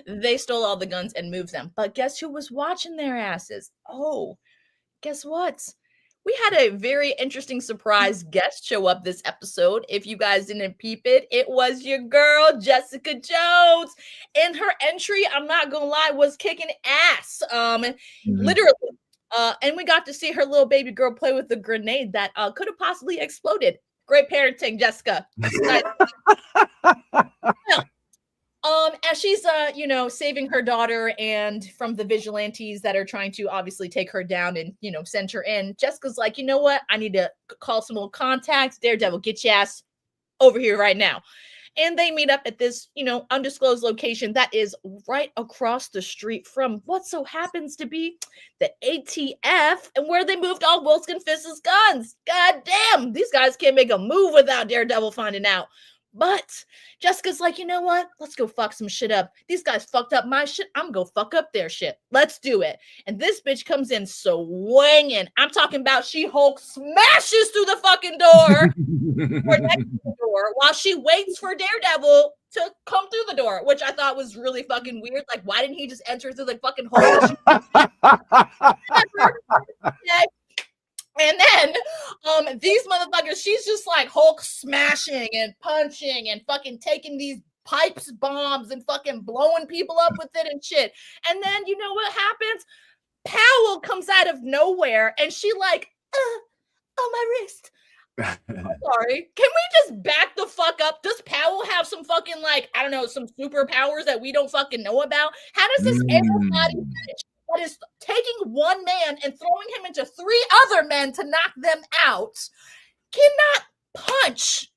they stole all the guns and moved them. But guess who was watching their asses? Oh, guess what? We had a very interesting surprise guest show up this episode. If you guys didn't peep it, it was your girl, Jessica Jones. And her entry, I'm not gonna lie, was kicking ass. Literally. And we got to see her little baby girl play with the grenade that could have possibly exploded. Great parenting, Jessica. As she's saving her daughter and from the vigilantes that are trying to obviously take her down and send her in, Jessica's like, you know what? I need to call some old contacts. Daredevil, get your ass over here right now. And they meet up at this, undisclosed location that is right across the street from what so happens to be the ATF and where they moved all Wilson Fisk's guns. God damn, these guys can't make a move without Daredevil finding out. But Jessica's like, you know what? Let's go fuck some shit up. These guys fucked up my shit. I'm gonna fuck up their shit. Let's do it. And this bitch comes in swinging. I'm talking about she Hulk smashes through the fucking door or next to the door while she waits for Daredevil to come through the door, which I thought was really fucking weird. Like, why didn't he just enter through the fucking hole? And then these motherfuckers, she's just like Hulk smashing and punching and fucking taking these pipes bombs and fucking blowing people up with it and shit. And then you know what happens? Powell comes out of nowhere and she like, oh, my wrist. I'm sorry. Can we just back the fuck up? Does Powell have some fucking some superpowers that we don't fucking know about? How does this able-bodied bitch that is taking one man and throwing him into 3 other men to knock them out cannot punch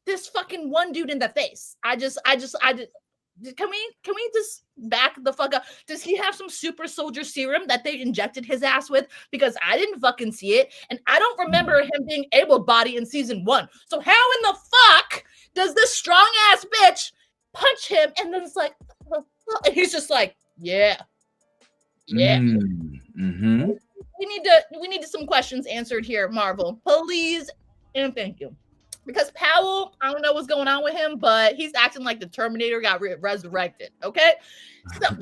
this fucking one dude in the face? Can we just back the fuck up? Does he have some super soldier serum that they injected his ass with? Because I didn't fucking see it, and I don't remember him being able-bodied in season 1. So how in the fuck does this strong ass bitch punch him? And then it's like, and he's just like, yeah. Mm-hmm. We need some questions answered here, Marvel, please and thank you. Because Powell, I don't know what's going on with him, but he's acting like the Terminator got resurrected. Okay, so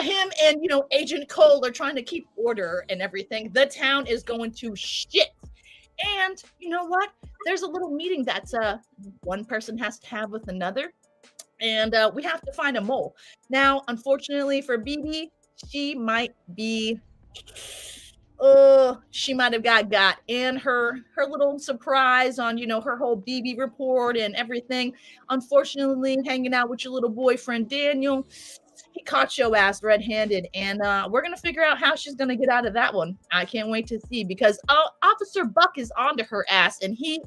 him and Agent Cole are trying to keep order and everything. The town is going to shit, and you know what? There's a little meeting that one person has to have with another, and we have to find a mole. Now, unfortunately for BB, she might be. She might have got in her little surprise on her whole BB report and everything. Unfortunately, hanging out with your little boyfriend Daniel, he caught your ass red-handed, and we're gonna figure out how she's gonna get out of that one. I can't wait to see, because Officer Buck is onto her ass, and he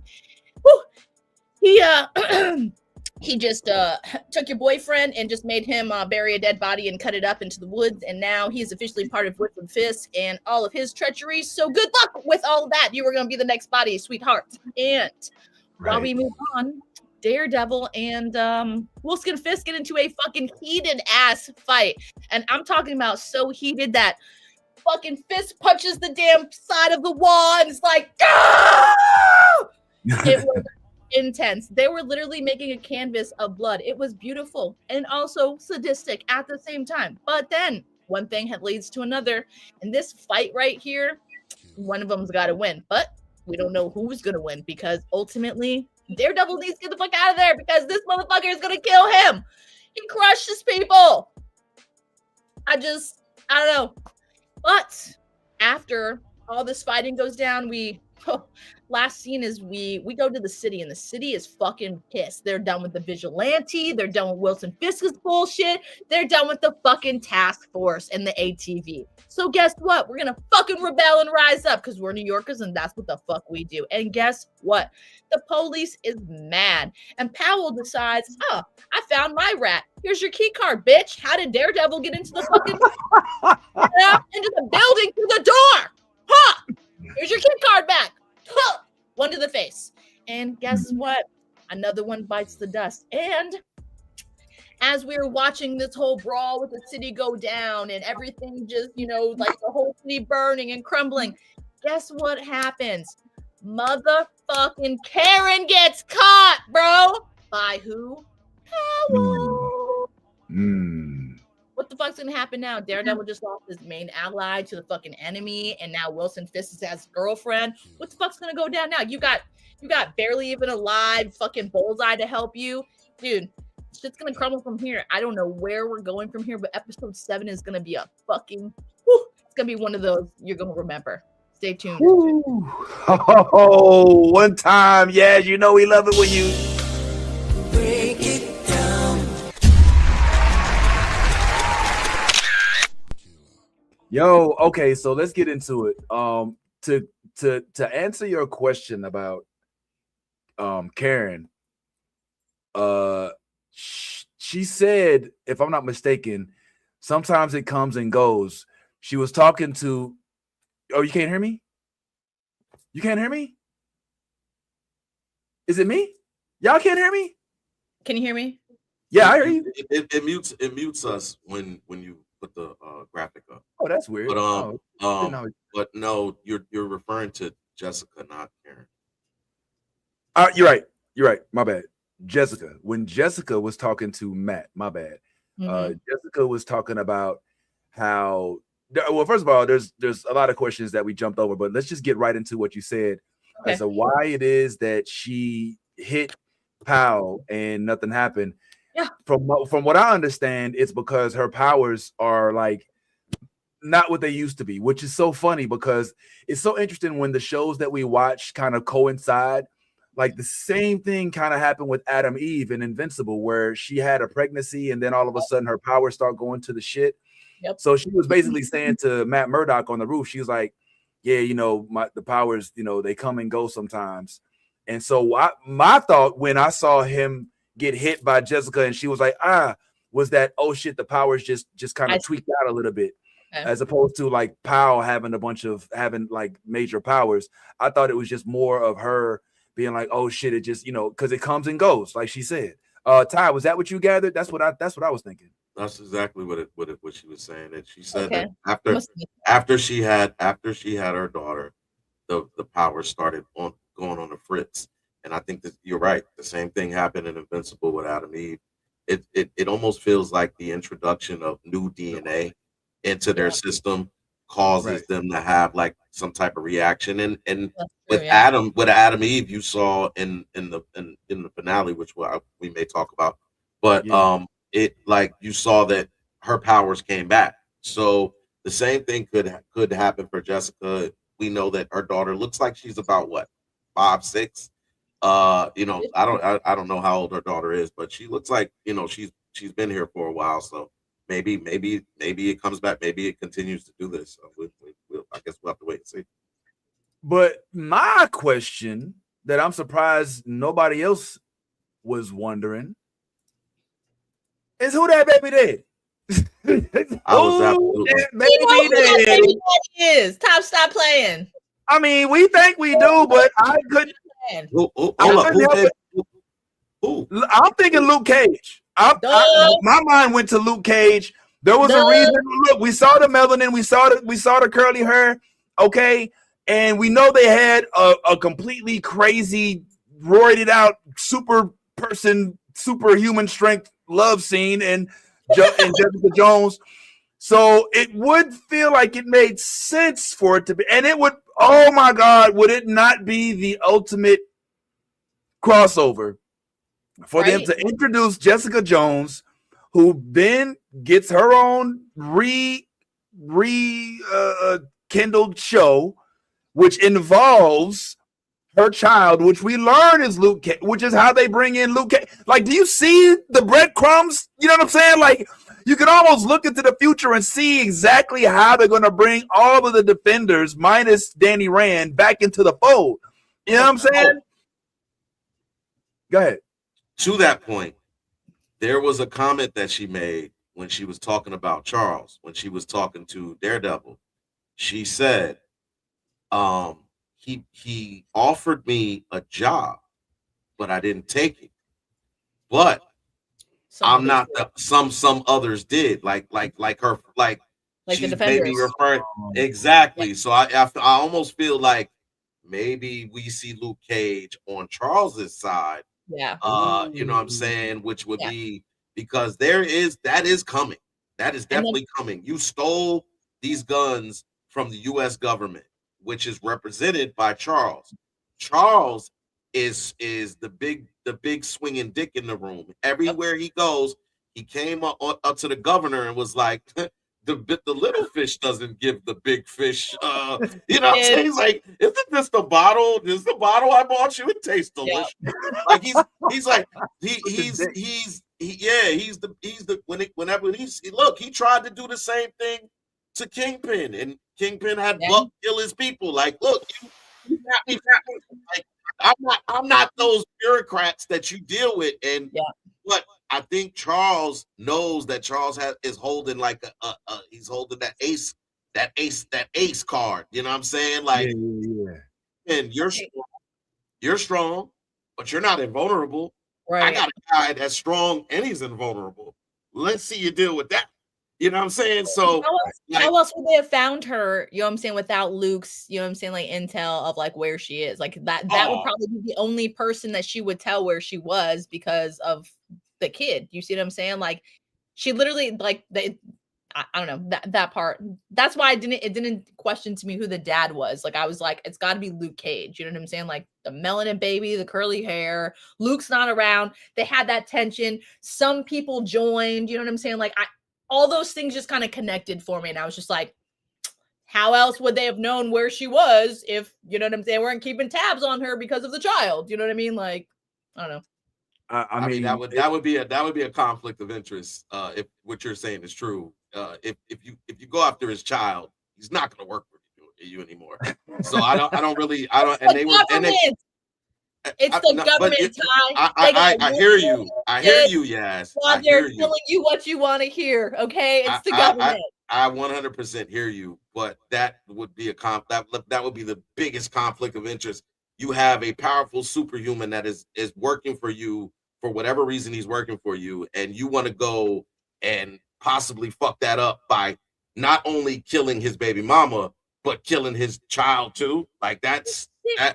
he just took your boyfriend and just made him bury a dead body and cut it up into the woods. And now he's officially part of Woodland Fisk and all of his treachery. So good luck with all of that. You were going to be the next body, sweetheart. And while we move on, Daredevil and Wilson Fisk get into a fucking heated ass fight. And I'm talking about so heated that fucking Fisk punches the damn side of the wall and it's like, ah! It was intense. They were literally making a canvas of blood. It was beautiful and also sadistic at the same time. But then one thing leads to another, and this fight right here, one of them's got to win. But we don't know who's gonna win, because ultimately Daredevil needs to get the fuck out of there, because this motherfucker is gonna kill him. He crushes people. I don't know. But after all this fighting goes down. Last scene is we go to the city, and the city is fucking pissed. They're done with the vigilante. They're done with Wilson Fisk's bullshit. They're done with the fucking task force and the ATV. So guess what? We're gonna fucking rebel and rise up because we're New Yorkers, and that's what the fuck we do. And guess what? The police is mad, and Powell decides, oh, I found my rat. Here's your key card, bitch. How did Daredevil get into the fucking into the building through the door? Huh? Here's your key card back. Huh! One to the face. And guess what? Another one bites the dust. And as we were watching this whole brawl with the city go down and everything just, like the whole city burning and crumbling, guess what happens? Motherfucking Karen gets caught, bro. By who? Powell. What the fuck's gonna happen now? Daredevil just lost his main ally to the fucking enemy, and now Wilson Fisk is his girlfriend. What the fuck's gonna go down now? You got barely even alive fucking Bullseye to help you, dude. Shit's gonna crumble from here. I don't know where we're going from here, but episode 7 is gonna be a fucking. It's gonna be one of those you're gonna remember. Stay tuned. Oh, one time, yeah, you know we love it when you break it down. Yo, okay, so let's get into it. To answer your question about Karen, she said, if I'm not mistaken, sometimes it comes and goes. She was talking to. Oh, you can't hear me? You can't hear me? Is it me? Y'all can't hear me? Can you hear me? Yeah, I hear you. It mutes us when you put the graphic up. Oh, that's weird. But no, you're referring to Jessica, not Karen. You're right. My bad. Jessica. When Jessica was talking to Matt, my bad. Jessica was talking about how. Well, first of all, there's a lot of questions that we jumped over, but let's just get right into what you said as to why it is that she hit Powell and nothing happened. Yeah. From what I understand, it's because her powers are like not what they used to be, which is so funny because it's so interesting when the shows that we watch kind of coincide. Like the same thing kind of happened with Adam Eve in Invincible, where she had a pregnancy and then all of a sudden her powers start going to the shit. Yep. So she was basically saying to Matt Murdock on the roof, she was like, yeah, the powers, they come and go sometimes. And so my thought when I saw him get hit by Jessica and she was like, was that, oh shit, the powers just kind of tweaked out a little bit. Okay. As opposed to like Powell having like major powers. I thought it was just more of her being like, oh shit, it just, because it comes and goes, like she said. Ty, was that what you gathered? That's what I was thinking. That's exactly what she was saying. And she said that after she had her daughter, the powers started going on the fritz. And I think that you're right. The same thing happened in Invincible with Adam Eve. It almost feels like the introduction of new DNA into their system causes them to have like some type of reaction. And with Adam Eve, you saw in the finale, which we may talk about, but it like you saw that her powers came back. So the same thing could happen for Jessica. We know that her daughter looks like she's about what, 5, 6. I don't know how old her daughter is, but she looks like she's been here for a while. So maybe it comes back. Maybe it continues to do this. So I guess we'll have to wait and see. But my question that I'm surprised nobody else was wondering is who that baby daddy? Baby daddy is. Stop playing. I mean, we think we do, but I couldn't. I'm thinking Luke Cage. My mind went to Luke Cage. There was a reason. Look, we saw the melanin, we saw the curly hair, okay, and we know they had a completely crazy, roided out superhuman strength love scene and Jessica Jones. So it would feel like it made sense for it to be, and it would. Oh my God, would it not be the ultimate crossover for them to introduce Jessica Jones, who then gets her own kindled show which involves her child, which we learn is Luke Cage, which is how they bring in Luke Cage. Like, do you see the breadcrumbs? You know what I'm saying? Like, you can almost look into the future and see exactly how they're going to bring all of the Defenders, minus Danny Rand, back into the fold. You know what I'm saying? Go ahead. To that point, there was a comment that she made when she was talking about Charles, when she was talking to Daredevil. She said, he offered me a job, but I didn't take it. But I'm not the some others did, like her, like she's the Defenders. maybe referring exactly. Yeah. So I almost feel like maybe we see Luke Cage on Charles's side. Yeah. You know what I'm saying? Which would be because that is coming. That is definitely coming. You stole these guns from the U.S. government, which is represented by Charles. Charles is the big swinging dick in the room. Everywhere he goes, he came up to the governor and was like, the little fish doesn't give the big fish. You know what I'm saying? He's like, isn't this the bottle? This is the bottle I bought you. It tastes delicious. Yeah. Like he's like he's the whenever he tried to do the same thing to Kingpin, and Kingpin had Buck kill his people. Like, look, you got me. Like, I'm not those bureaucrats that you deal with, and but I think Charles knows that Charles is holding like he's holding that ace card. You know what I'm saying? Like, and you're strong, but you're not invulnerable. Right. I got a guy that's strong and he's invulnerable. Let's see you deal with that. You know what I'm saying? So how else would they have found her, you know what I'm saying, without Luke's, you know what I'm saying, like intel of like where she is? Like that would probably be the only person that she would tell where she was because of the kid. You see what I'm saying? Like she literally like I don't know that part. That's why it didn't question to me who the dad was. Like I was like, it's got to be Luke Cage. You know what I'm saying? Like the melanin baby, the curly hair. Luke's not around. They had that tension. Some people joined. You know what I'm saying? Like all those things just kind of connected for me, and I was just like, how else would they have known where she was if, you know what I'm saying, they weren't keeping tabs on her because of the child? You know what I mean? Like, I don't know. I mean that would be a conflict of interest if what you're saying is true. If you go after his child, he's not going to work for you anymore. So I don't. It's the government, Ty. I hear you. I hear you, Yaz. They're telling you what you want to hear, okay? It's the government. I 100% hear you, but that would be that would be the biggest conflict of interest. You have a powerful superhuman that is working for you for whatever reason he's working for you, and you want to go and possibly fuck that up by not only killing his baby mama, but killing his child too. Like that's a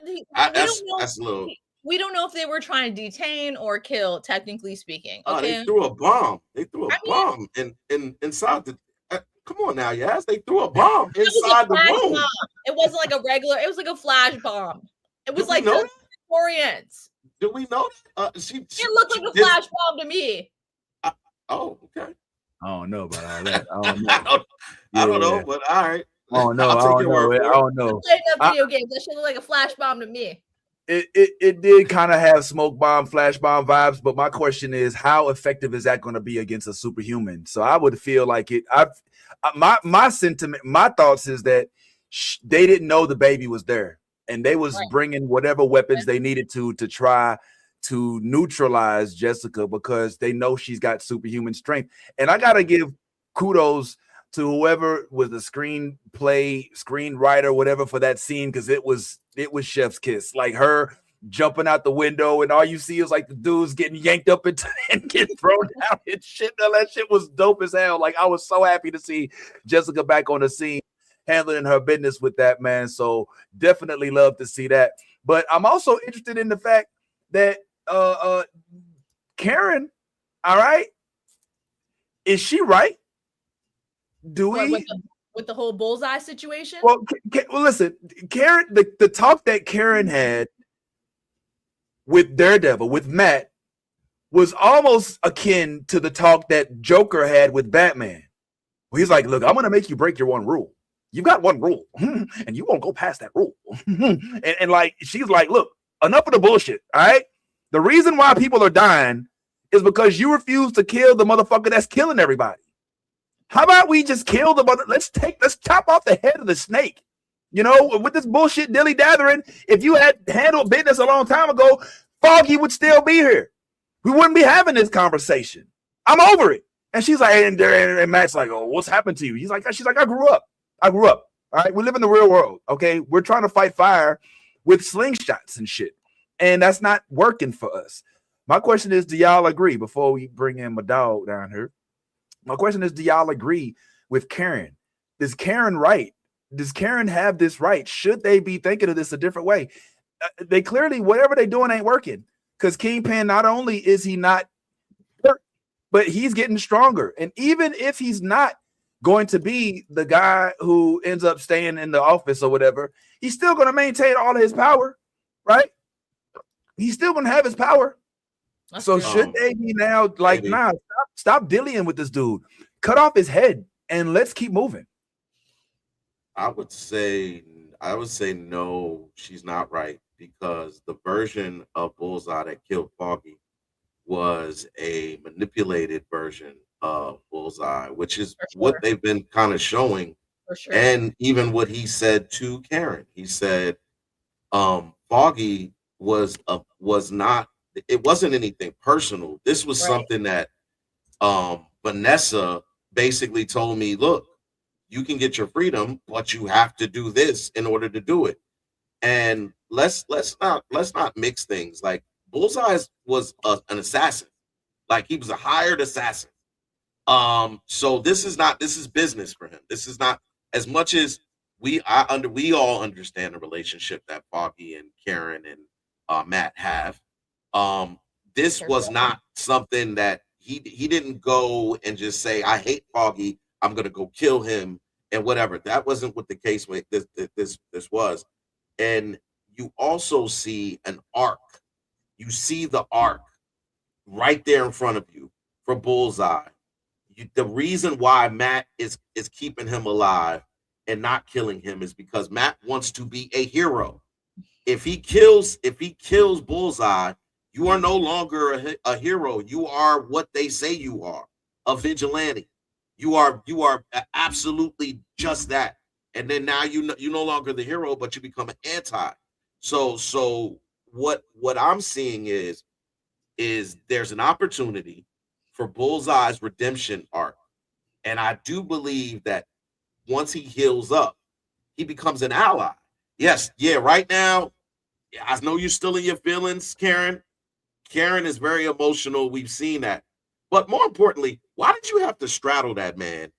little. We don't know if they were trying to detain or kill, technically speaking. Okay? Oh, they threw a bomb. They threw a bomb inside the. Come on now, yes. They threw a bomb inside the room. Bomb. It wasn't like a regular. It was like a flash bomb. It was like the Orients. Do we know that? It looked like a flash bomb to me. Oh, okay. I don't know about all that. I don't know, but all right. Oh no, I don't know. Playing that video game, that shit looked like a flash bomb to me. It did kind of have smoke bomb, flash bomb vibes, but my question is, how effective is that going to be against a superhuman? So I would feel like it. My sentiment, my thoughts is that they didn't know the baby was there, and they was bringing whatever weapons they needed to try to neutralize Jessica because they know she's got superhuman strength. And I gotta give kudos to whoever was the screenwriter, whatever, for that scene, because it was chef's kiss. Like her jumping out the window, and all you see is like the dudes getting yanked up and getting thrown down and shit. Now, that shit was dope as hell. Like I was so happy to see Jessica back on the scene, handling her business with that, man. So definitely love to see that. But I'm also interested in the fact that Karen, all right, is she right? Do we with the whole bullseye situation? Well, listen, Karen, the talk that Karen had with Daredevil, with Matt, was almost akin to the talk that Joker had with Batman. Well, he's like, look, I'm going to make you break your one rule. you got one rule, and you won't go past that rule. and like she's like, look, enough of the bullshit. All right. The reason why people are dying is because you refuse to kill the motherfucker that's killing everybody. How about we just kill the mother? Let's chop off the head of the snake. You know, with this bullshit dilly dathering, if you had handled business a long time ago, Foggy would still be here. We wouldn't be having this conversation. I'm over it. And she's like, and Matt's like, oh, what's happened to you? She's like, I grew up. All right. We live in the real world. Okay. We're trying to fight fire with slingshots and shit. And that's not working for us. My question is, do y'all agree before we bring in my dog down here? My question is, do y'all agree with Karen? Is Karen right? Does Karen have this right? Should they be thinking of this a different way? They clearly, whatever they're doing ain't working. Because Kingpin, not only is he not hurt, but he's getting stronger. And even if he's not going to be the guy who ends up staying in the office or whatever, he's still going to maintain all of his power, right? He's still going to have his power. That's so true. Should they be now like, maybe. Nah, stop dillying with this dude. Cut off his head and let's keep moving. I would say no, she's not right, because the version of Bullseye that killed Foggy was a manipulated version of Bullseye, which is what they've been kind of showing. For sure. And even what he said to Karen, he said Foggy was not, it wasn't anything personal. This was something that Vanessa basically told me, look, you can get your freedom, but you have to do this in order to do it. And let's not mix things. Like Bullseye was an assassin. Like he was a hired assassin. So this is business for him. This is not, as much as we all understand the relationship that Foggy and Karen and Matt have. This was not something that he didn't go and just say, I hate Foggy, I'm gonna go kill him and whatever. That wasn't what the case with this was. And you also see an arc. You see the arc right there in front of you for Bullseye. The reason why Matt is keeping him alive and not killing him is because Matt wants to be a hero. If he kills Bullseye, you are no longer a hero. You are what they say you are, a vigilante. You are absolutely just that. And then now you're no longer the hero, but you become an anti. So what I'm seeing is there's an opportunity for Bullseye's redemption arc. And I do believe that once he heals up, he becomes an ally. Yes, yeah, right now, I know you're still in your feelings, Karen. Karen is very emotional. We've seen that. But more importantly, why did you have to straddle that man?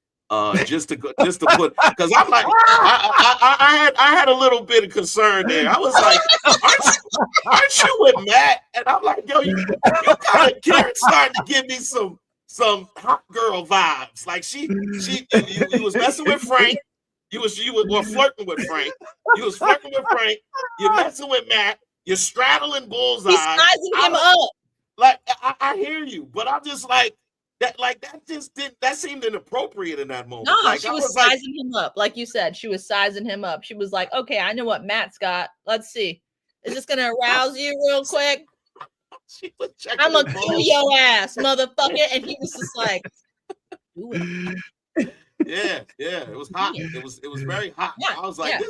Just to put, because I'm like, I had a little bit of concern there. I was like, aren't you with Matt? And I'm like, yo, you kind of, Karen starting to give me some hot girl vibes. Like you was messing with Frank. You were flirting with Frank. You was flirting with Frank. You're messing with Matt. You're straddling Bullseye. He's sizing him up. Like I hear you, but I'm just like that. Like that seemed inappropriate in that moment. No, like, she was sizing him up, like you said. She was sizing him up. She was like, "Okay, I know what Matt's got. Let's see. Is this gonna arouse you real quick? I'm gonna kill your ass, motherfucker." And he was just like, "Do it." Yeah, it was hot. It was very hot. Yeah, I was like,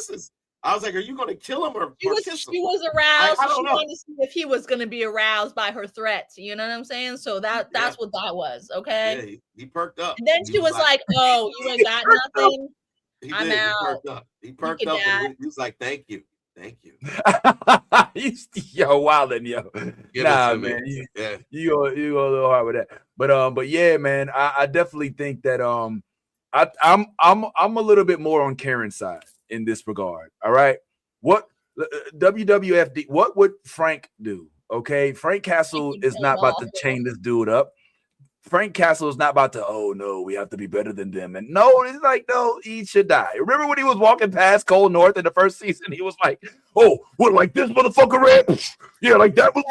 I was like, are you going to kill him or kiss him? She was aroused. She wanted to see if he was going to be aroused by her threats. You know what I'm saying? So that's what that was. Okay. Yeah, he perked up. And then she was like, "Oh, you ain't got nothing. I'm out." He perked up. And he was like, "Thank you." Yo, wildin', yo. Nah, man. You go a little hard with that. But yeah, man. I definitely think that I'm a little bit more on Karen's side in this regard. All right. What WWFD, what would Frank do? Okay. Frank Castle is not about to chain this dude up. Frank Castle is not about to, oh no, we have to be better than them. And no, it's like, no, he should die. Remember when he was walking past Cole North in the first season? He was like, oh, what, like this motherfucker ran? Yeah, like that was,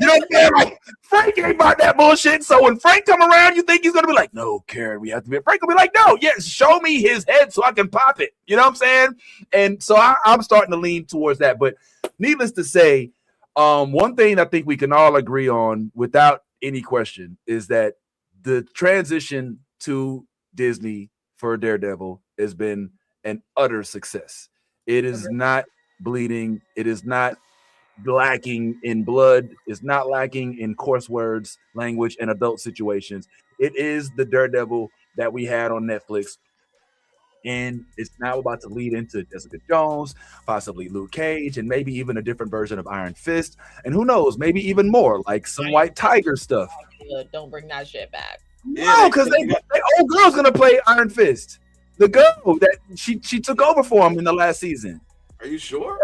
you know what I'm saying? Like, Frank ain't about that bullshit. So when Frank come around, you think he's gonna be like, no, Karen, we have to be. Frank will be like, no, yes, show me his head so I can pop it. You know what I'm saying? And so I'm starting to lean towards that. But needless to say, one thing I think we can all agree on without any question is that the transition to Disney for Daredevil has been an utter success. It is not bleeding. It is not lacking in blood. It's not lacking in coarse words, language, and adult situations. It is the Daredevil that we had on Netflix. And it's now about to lead into Jessica Jones, possibly Luke Cage, and maybe even a different version of Iron Fist. And who knows, maybe even more, like some White Tiger stuff. Don't bring that shit back. No, because the old girl's going to play Iron Fist. The girl that she took over for him in the last season. Are you sure?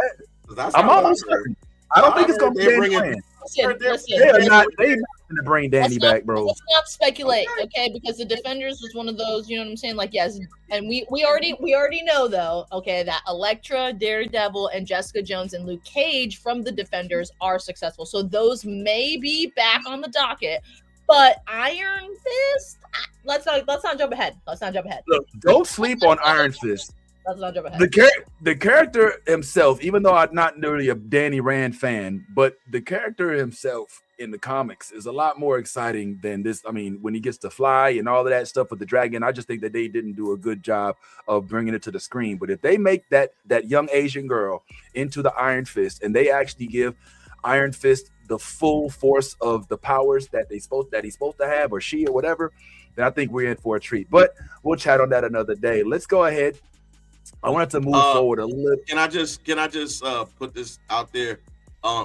I'm almost certain. I don't think it's going to be Danny Rand. They're not going to bring Danny back, bro. Let's not speculate, okay? Because the Defenders was one of those, you know what I'm saying? Like, yes, and we already know though, okay, that Elektra, Daredevil, and Jessica Jones and Luke Cage from the Defenders are successful. So those may be back on the docket. But Iron Fist, let's not jump ahead. Look, don't sleep on Iron Fist. Let's not jump ahead. The character himself, even though I'm not really a Danny Rand fan, but the character himself in the comics is a lot more exciting than this. I mean, when he gets to fly and all of that stuff with the dragon, I just think that they didn't do a good job of bringing it to the screen. But if they make that young Asian girl into the Iron Fist and they actually give Iron Fist the full force of the powers that he's supposed to have, or she, or whatever, then I think we're in for a treat. But we'll chat on that another day. Let's go ahead. I wanted to move forward a little. Can I just put this out there?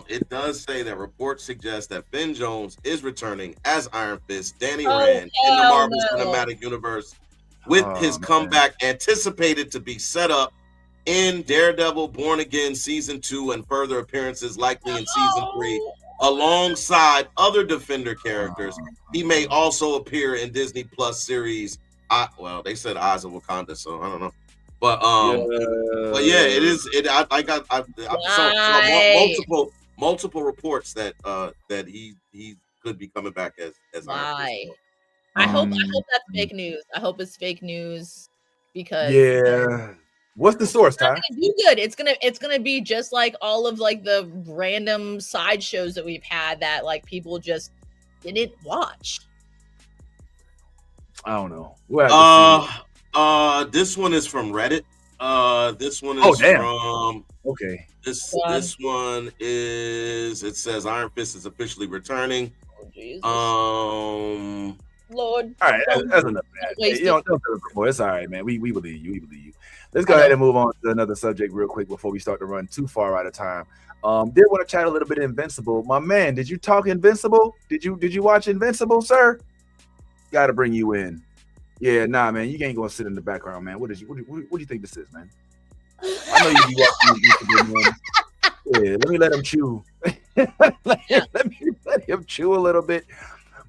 It does say that reports suggest that Finn Jones is returning as Iron Fist, Danny Rand in the Marvel Cinematic Universe, with his comeback anticipated to be set up in Daredevil Born Again Season 2 and further appearances likely in Season 3 alongside other Defender characters. He may also appear in Disney Plus series. Well, they said Eyes of Wakanda, so I don't know. But yeah, it is. I saw multiple reports that he could be coming back as Why? I hope that's fake news. I hope it's fake news because What's the source, Ty? It's gonna be good. It's gonna be just like all of like the random side shows that we've had that like people just didn't watch. I don't know. This one is from Reddit. This one is from This one is. It says Iron Fist is officially returning. Lord. All right, that's enough. It's all right, man. We believe you. We believe you. Let's go ahead and move on to another subject real quick before we start to run too far out of time. Did want to chat a little bit of Invincible. My man, did you talk Invincible? Did you watch Invincible, sir? Got to bring you in. Yeah, nah, man. You ain't gonna sit in the background, man. What do you think this is, man? I know you be watching Invincible, man. Yeah, let me let him chew. let me let him chew a little bit.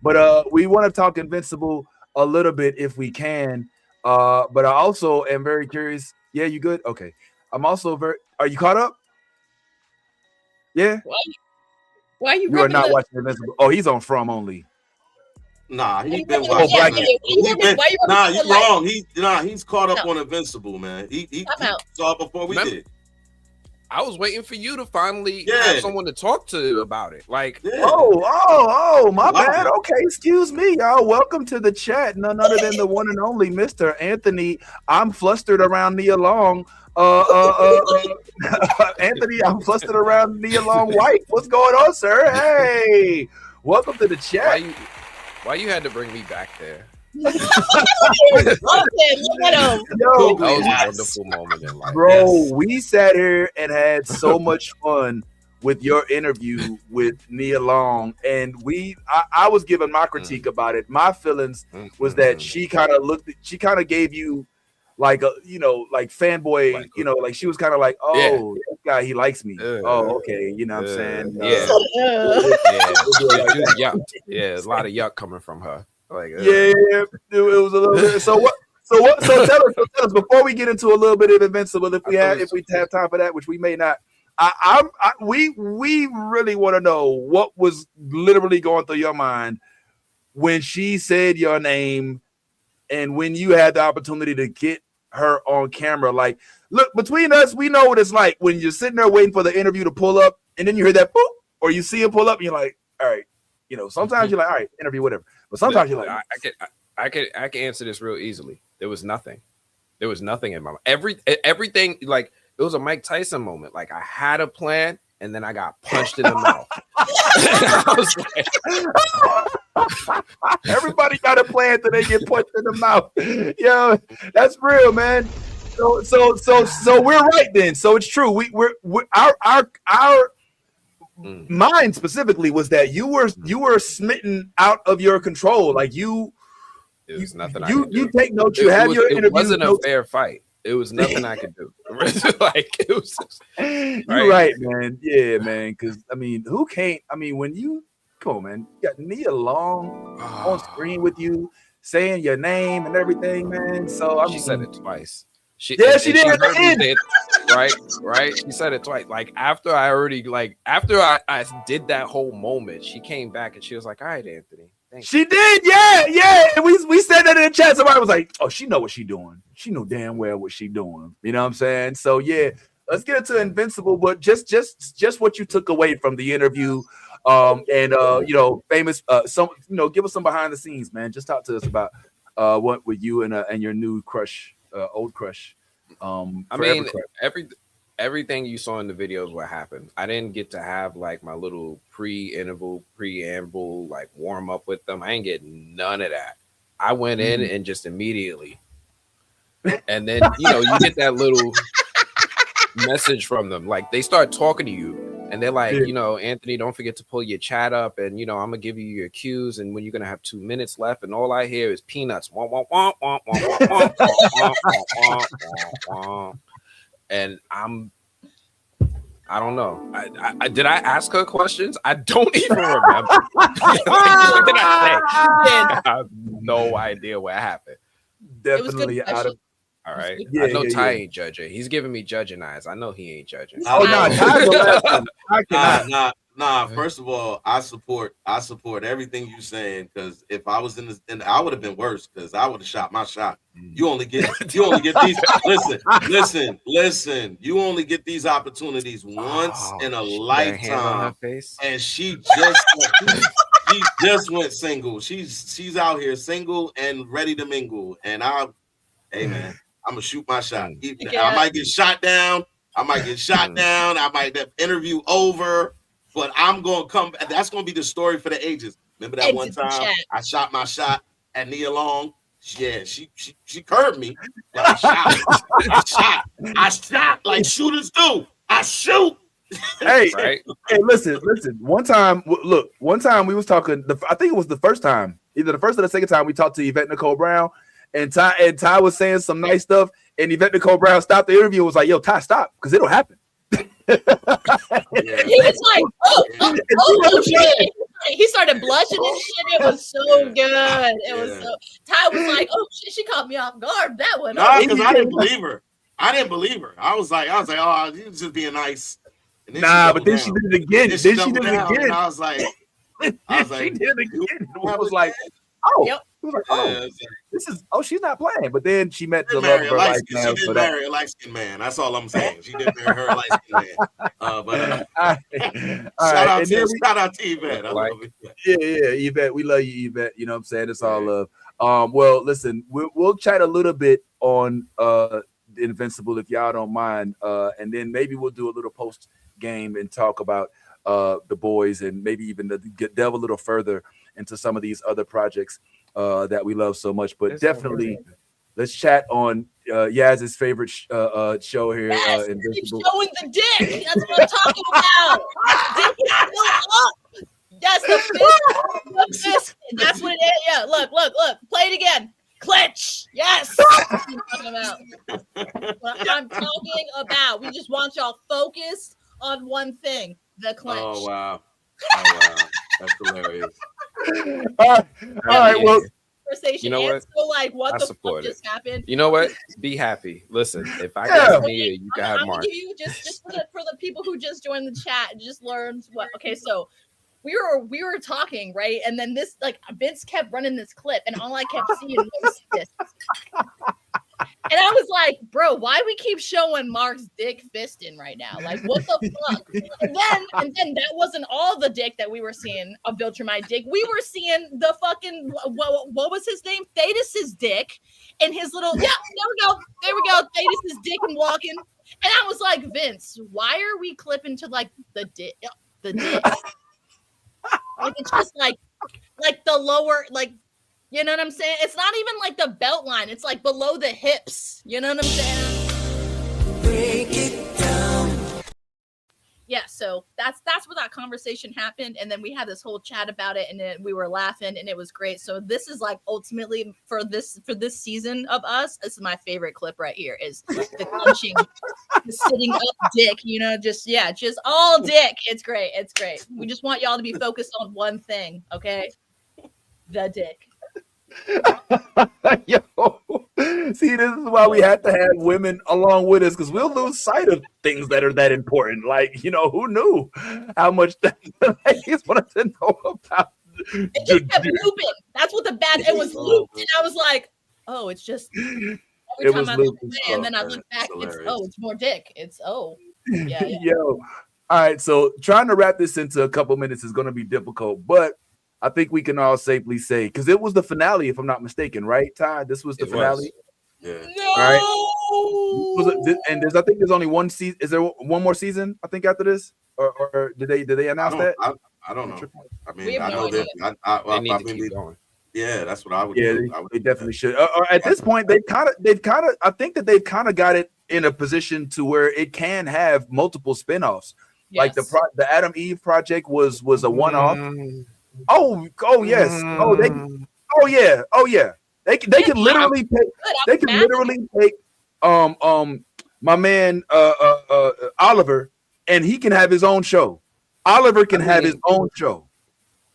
But we want to talk Invincible a little bit if we can. But I also am very curious. Yeah, you good? Okay. I'm also are you caught up? Yeah. Why are you? You are not watching Invincible. Oh, he's on From only. Nah, he's been watching. Nah, you're wrong. He's caught up on Invincible, man. He saw it before we did. I was waiting for you to finally have someone to talk to about it. Like, oh, my bad. Okay, excuse me, y'all. Welcome to the chat. None other than the one and only Mr. Anthony. I'm flustered around Nia Long. Anthony, I'm flustered around Nia Long White. What's going on, sir? Hey, welcome to the chat. Why you had to bring me back there? Look at him. Yo, that was a wonderful moment in life. Bro, we sat here and had so much fun with your interview with Nia Long, and I was giving my critique about it. My feelings was that she kind of gave you like a, like fanboy, like she was kind of like, this guy, he likes me. Okay, you know what I'm saying? There's a lot of yuck coming from her. Like, it was a little bit. So what? So tell us before we get into a little bit of Invincible, if we have time for that, which we may not. We really want to know what was literally going through your mind when she said your name, and when you had the opportunity to get her on camera. Like, look, between us, we know what it's like when you're sitting there waiting for the interview to pull up, and then you hear that boop, or you see it pull up, and you're like, all right, sometimes you're like, all right, interview, whatever. But sometimes you're like, I can answer this real easily. There was nothing. There was nothing in my mind. Everything, like, it was a Mike Tyson moment. Like, I had a plan, and then I got punched in the mouth. I was like, everybody got a plan till they get punched in the mouth. Yo, that's real, man. So we're right then. So it's true. We're our mind specifically was that you were smitten out of your control. Like it was nothing. You take notes. You have your interview. It wasn't a fair fight. It was nothing I could do. Like, it was just, you're right, man. Yeah, man. Because I mean, who can't? I mean, when you come on, man, you got Nia Long on screen with you saying your name and everything, man. So she said it twice. She did. Right. She said it twice. Like, after I did that whole moment, she came back and she was like, "All right, Anthony." She did, yeah. And we said that in the chat. Somebody was like, "Oh, she know what she doing. She know damn well what she doing." You know what I'm saying? So yeah, let's get into Invincible. But just what you took away from the interview, famous. Give us some behind the scenes, man. Just talk to us about what with you and your new crush, old crush. I mean, everything you saw in the videos what happened. I didn't get to have like my little preamble, like warm up with them. I ain't getting none of that. I went in and just immediately, and then you get that little message from them. Like, they start talking to you, and they're like, Anthony, don't forget to pull your chat up, and I'm gonna give you your cues, and when you're gonna have 2 minutes left, and all I hear is peanuts. And I don't know. I did I ask her questions? I don't even remember. What did I say? I have no idea what happened. Definitely out of. All right. Yeah, I know Ty ain't judging. He's giving me judging eyes. I know he ain't judging. Oh no, Nah. First of all, I support everything you saying, because if I was in this, and I would have been worse, because I would have shot my shot. You only get these. Listen. You only get these opportunities once in a lifetime. And she just went single. She's out here single and ready to mingle. And hey man, I'm gonna shoot my shot. I might get shot down. I might have interview over. But I'm going to come. That's going to be the story for the ages. Remember that one time I shot my shot at Nia Long? Yeah, she curved me. But I shot like shooters do. I shoot. Hey, listen. One time we was talking. I think it was the first time, either the first or the second time we talked to Yvette Nicole Brown, and Ty was saying some nice stuff, and Yvette Nicole Brown stopped the interview and was like, "Yo, Ty, stop, because it'll happen." He was like, oh shit. He started blushing and shit. It was so good. It was so. Ty was like, oh shit, she caught me off guard. That one. No, because I didn't believe her. I was like, oh, you just being nice. But then she did it again. Then she did it again. And I was like, she did it again. I was like, oh. Yep. He was like, oh, this is. Oh, she's not playing. But then she met the love of her life. She did marry a light skinned man. That's all I'm saying. She did marry her light skinned man. Shout out to Yvette. I love it. Yeah, Yvette. We love you, Yvette. You know what I'm saying? It's all love. Well, listen, we'll chat a little bit on Invincible if y'all don't mind, and then maybe we'll do a little post game and talk about the boys, and maybe even delve a little further into some of these other projects that we love so much. But definitely, let's chat on Yaz's favorite show here. Yes, Invincible. Showing the dick. That's what I'm talking about. Dick is still up. Yes, the fist. That's what it is. Yeah, look. Play it again. Clench. Yes. That's what I'm talking about. We just want y'all focused on one thing: the clench. Oh wow. That's hilarious. All right. Well, conversation. You know what? So like, what I the support fuck just happened? You know what? Be happy. Listen, if I can have Nia, you can have I'm Mark. gonna give you just for the people who just joined the chat and just learned what. Okay, so we were talking, right, and then this like Vince kept running this clip, and all I kept seeing was this. And I was like, bro, why we keep showing Mark's dick fisting right now? Like, what the fuck? And then that wasn't all the dick that we were seeing of Viltrumite dick. We were seeing the fucking what was his name? Thetis's dick and his little there we go. Thetis's dick and walking. And I was like, Vince, why are we clipping to like the dick? Like it's just like the lower like. You know what I'm saying? It's not even like the belt line. It's like below the hips. You know what I'm saying? Break it down. Yeah, so that's where that conversation happened. And then we had this whole chat about it, and then we were laughing, and it was great. So this is like ultimately for this season of us, this is my favorite clip right here is the clenching, the sitting up dick, you know, just all dick. It's great. It's great. We just want y'all to be focused on one thing, okay? The dick. Yo, see, this is why we have to have women along with us, because we'll lose sight of things that are that important. Like, you know, who knew how much the ladies wanted to know about? It just kept looping. That's what it was looped, and I was like, oh, it's just every time I look away, and then I look back, it's more dick. Yeah. Yo, all right. So trying to wrap this into a couple minutes is going to be difficult, but I think we can all safely say, because it was the finale, if I'm not mistaken, right, Ty? This was the finale. Yeah. No! Right. And I think there's only one season. Is there one more season? I think after this, or did they announce that? I don't know. I mean, We have I know no that. They need to keep going. Yeah, that's what I would. Yeah, do. they definitely should. At this point, they've kind of. I think that they've kind of got it in a position to where it can have multiple spinoffs. Yes. Like the Adam Eve project was a one-off. Oh yes. Oh yeah. They can literally take my man Oliver, and he can have his own show. Oliver can have his own show.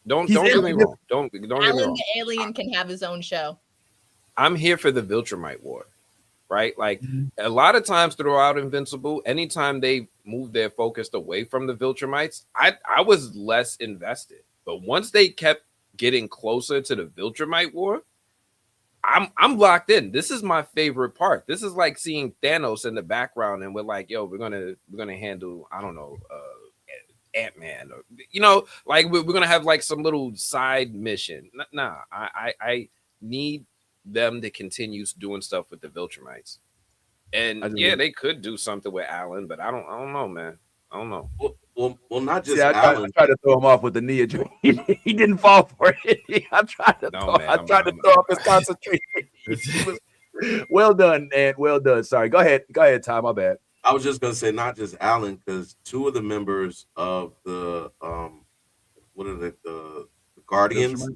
Don't get me wrong. Don't get me wrong. The alien can have his own show. I'm here for the Viltrumite war, right? Like a lot of times throughout Invincible, anytime they moved their focus away from the Viltrumites, I was less invested. But once they kept getting closer to the Viltrumite war, I'm locked in. This is my favorite part. This is like seeing Thanos in the background, and we're like, yo, we're gonna handle, I don't know, Ant-Man, or you know, like we're gonna have like some little side mission. Nah, I need them to continue doing stuff with the Viltrumites. And yeah, they could do something with Alan, but I don't know, man. I don't know. Well, not just Alan. I tried to throw him off with the Nia. He didn't fall for it. I tried to throw off his concentration. Well done, man. Well done. Sorry. Go ahead, Ty. My bad. I was just gonna say not just Alan, because two of the members of the what are the Guardians?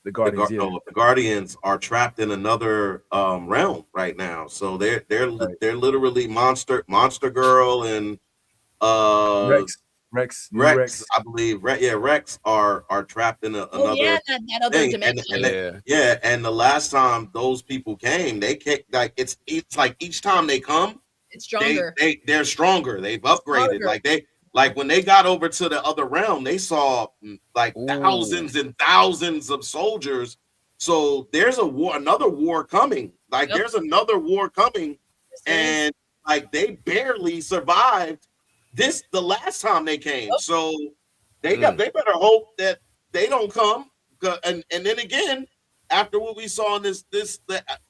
The Guardians, the Guardians are trapped in another realm right now. So they're literally Monster Girl and Rex, I believe. Rex are trapped in another that other dimension. And the last time those people came, they came, like it's like each time they come, it's stronger. They're stronger. They've upgraded. Like when they got over to the other realm, they saw like thousands and thousands of soldiers. So there's another war coming. Like there's another war coming, and like they barely survived the last time they came. So they better hope that they don't come. And then again, after what we saw in this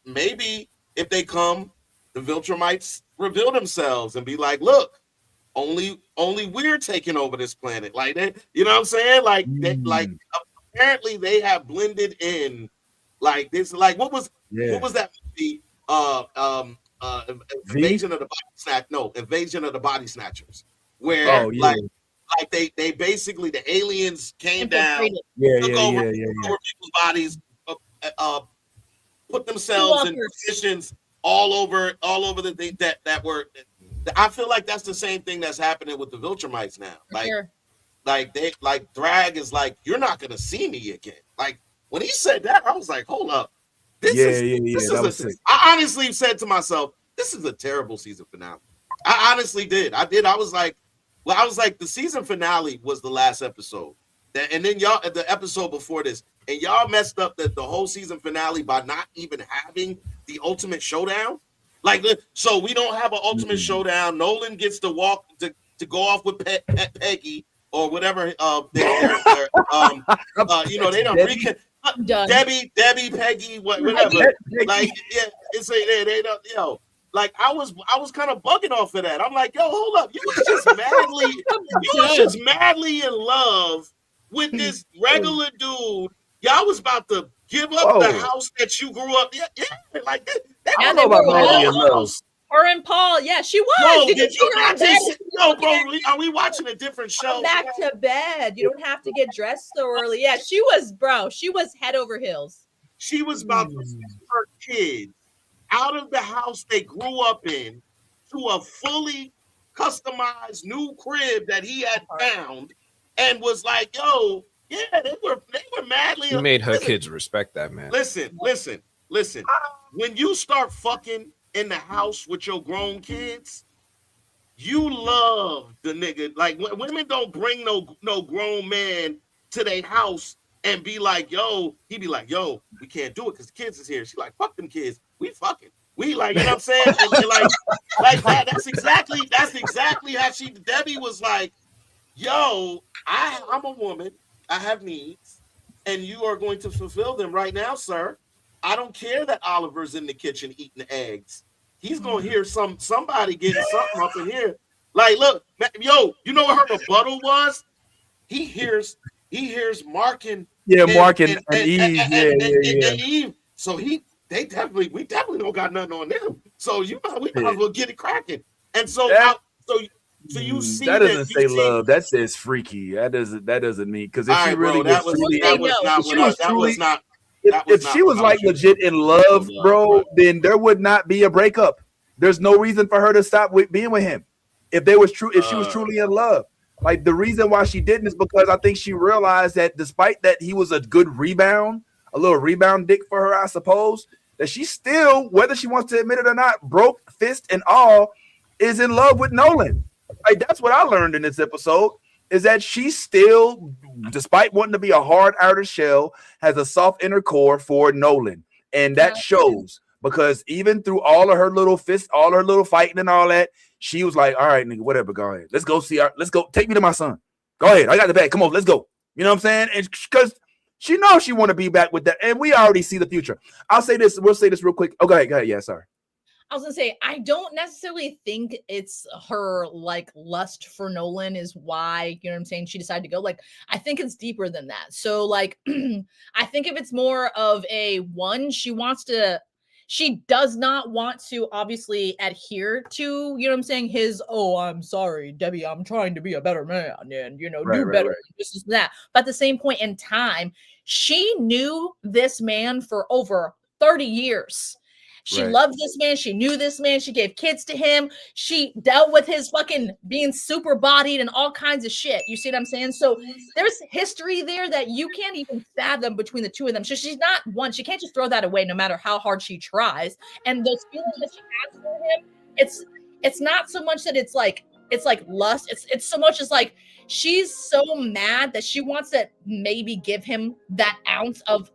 maybe if they come, the Viltrumites reveal themselves and be like, look, only we're taking over this planet. Like that, you know what I'm saying? Like like apparently they have blended in like this. Like what was that movie? Invasion of the Body Snatchers. Where like they basically the aliens came down, took over people's bodies, put themselves in positions all over the thing that were. I feel like that's the same thing that's happening with the Viltrumites now. Like Thrag is like, you're not gonna see me again. Like when he said that, I was like, hold up. That was sick. I honestly said to myself, this is a terrible season finale. I honestly did. I was like, the season finale was the last episode. And then y'all, the episode before this, and y'all messed up the whole season finale by not even having the ultimate showdown. Like, so we don't have an ultimate showdown. Nolan gets to walk to go off with Peggy or whatever. They don't Debbie, Peggy, whatever. Like, yeah, it's they don't, Like, I was kind of bugging off of that. I'm like, yo, hold up, you was just madly in love with this regular dude. Y'all was about to give up the house that you grew up. Yeah, like that. Yeah, they were all her and Paul. Yeah, she was. Bro, are we watching a different show? Back to bed. You don't have to get dressed so early. Yeah, she was head over heels. She was about to send her kids out of the house they grew up in to a fully customized new crib that he had found, and was like, yo, yeah, they were madly. He made her kids respect that, man. Listen. When you start fucking in the house with your grown kids, you love the nigga. Like, women don't bring no grown man to their house and be like, yo, he be like, yo, we can't do it because the kids is here. She like, fuck them kids. We fucking. We like, you know what I'm saying? And like that. That's exactly how Debbie was like, yo, I'm a woman. I have needs, and you are going to fulfill them right now, sir. I don't care that Oliver's in the kitchen eating eggs. He's gonna hear somebody getting something up in here. Like, look, yo, you know what her rebuttal was? He hears Mark and Mark and Eve. And Eve. So we definitely don't got nothing on them. So we might as well get it cracking. And so so you see that doesn't say love. That says freaky. That doesn't mean, because if she really if she was like legit in love, bro, then there would not be a breakup. There's no reason for her to stop being with him. If she was truly in love. Like, the reason why she didn't is because I think she realized that despite that he was a good rebound, a little rebound dick for her, I suppose, that she still, whether she wants to admit it or not, broke fist and all, is in love with Nolan. Like, that's what I learned in this episode, is that she still, despite wanting to be a hard outer shell, has a soft inner core for Nolan. And that shows, because even through all of her little fists, all her little fighting and all that, she was like, all right, nigga, whatever, go ahead. Let's go take me to my son. Go ahead. I got the bag. Come on, let's go. You know what I'm saying? And because she knows she want to be back with that. And we already see the future. We'll say this real quick. Oh, go ahead. Yeah, sorry. I was gonna say, I don't necessarily think it's her like lust for Nolan is why, you know what I'm saying, she decided to go. Like, I think it's deeper than that. So like, I think if it's more of she does not want to obviously adhere to, you know what I'm saying, his, oh, I'm sorry, Debbie, I'm trying to be a better man and, do better. Right. This is that. But at the same point in time, she knew this man for over 30 years. She loved this man. She knew this man. She gave kids to him. She dealt with his fucking being super bodied and all kinds of shit. You see what I'm saying? So there's history there that you can't even fathom between the two of them. So she's not one. She can't just throw that away no matter how hard she tries. And those feelings that she has for him, it's not so much that it's like lust. It's so much as like she's so mad that she wants to maybe give him that ounce of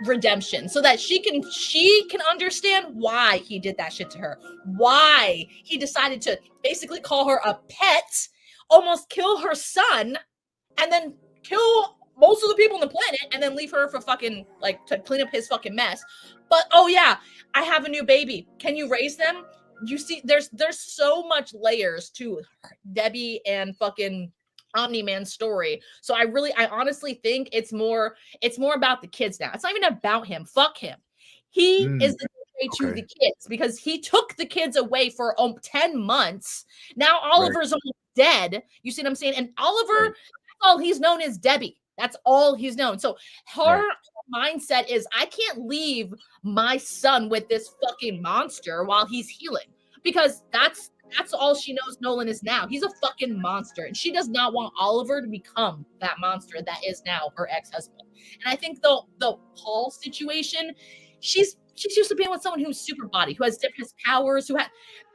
redemption, so that she can understand why he did that shit to her, why he decided to basically call her a pet, almost kill her son, and then kill most of the people on the planet, and then leave her for fucking like to clean up his fucking mess. But oh yeah, I have a new baby. Can you raise them? You see, there's so much layers to Debbie and fucking Omni-Man's story. So I honestly think it's more about the kids now. It's not even about him. Fuck him. He is the way to the kids, because he took the kids away for 10 months. Now Oliver's almost dead. You see what I'm saying? And Oliver, that's all he's known is Debbie. That's all he's known. So her mindset is, I can't leave my son with this fucking monster while he's healing, because that's That's all she knows Nolan is now. He's a fucking monster. And she does not want Oliver to become that monster that is now her ex-husband. And I think the Paul situation, she's used to being with someone who's super body, who has different powers,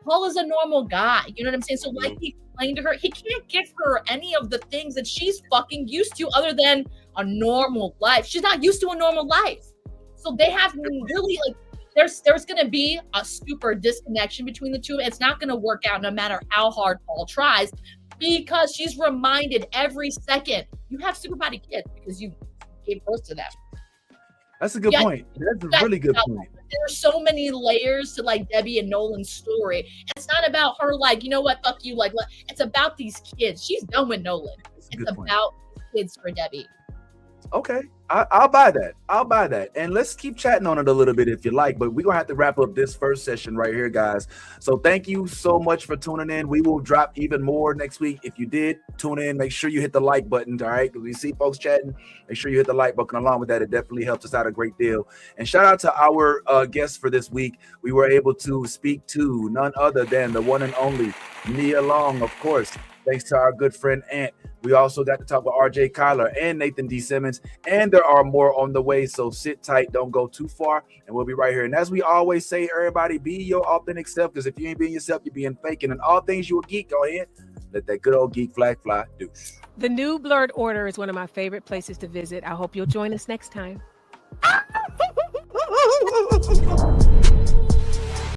Paul is a normal guy. You know what I'm saying? So like he explained to her, he can't give her any of the things that she's fucking used to other than a normal life. She's not used to a normal life. So they have really like, there's going to be a super disconnection between the two. It's not going to work out no matter how hard Paul tries, because she's reminded every second, you have super body kids because you gave birth to them. That's a good point. That's a really good point. There's so many layers to like Debbie and Nolan's story. It's not about her like, you know what, fuck you. Like, it's about these kids. She's done with Nolan. It's about kids for Debbie. Okay, I'll buy that. I'll buy that. And let's keep chatting on it a little bit if you like, but we're going to have to wrap up this first session right here, guys. So thank you so much for tuning in. We will drop even more next week. If you did tune in, make sure you hit the like button, all right? We see folks chatting. Make sure you hit the like button. Along with that, it definitely helps us out a great deal. And shout out to our guests for this week. We were able to speak to none other than the one and only Nia Long, of course, thanks to our good friend Ant. We also got to talk with RJ Cyler and Nathan D Simmons, and there are more on the way, so sit tight, don't go too far, and we'll be right here. And as we always say, everybody, be your authentic self, because if you ain't being yourself, you're being fake. And in all things you a geek, go ahead, let that good old geek flag fly. Deuce. The new Blurred Order is one of my favorite places to visit. I hope you'll join us next time.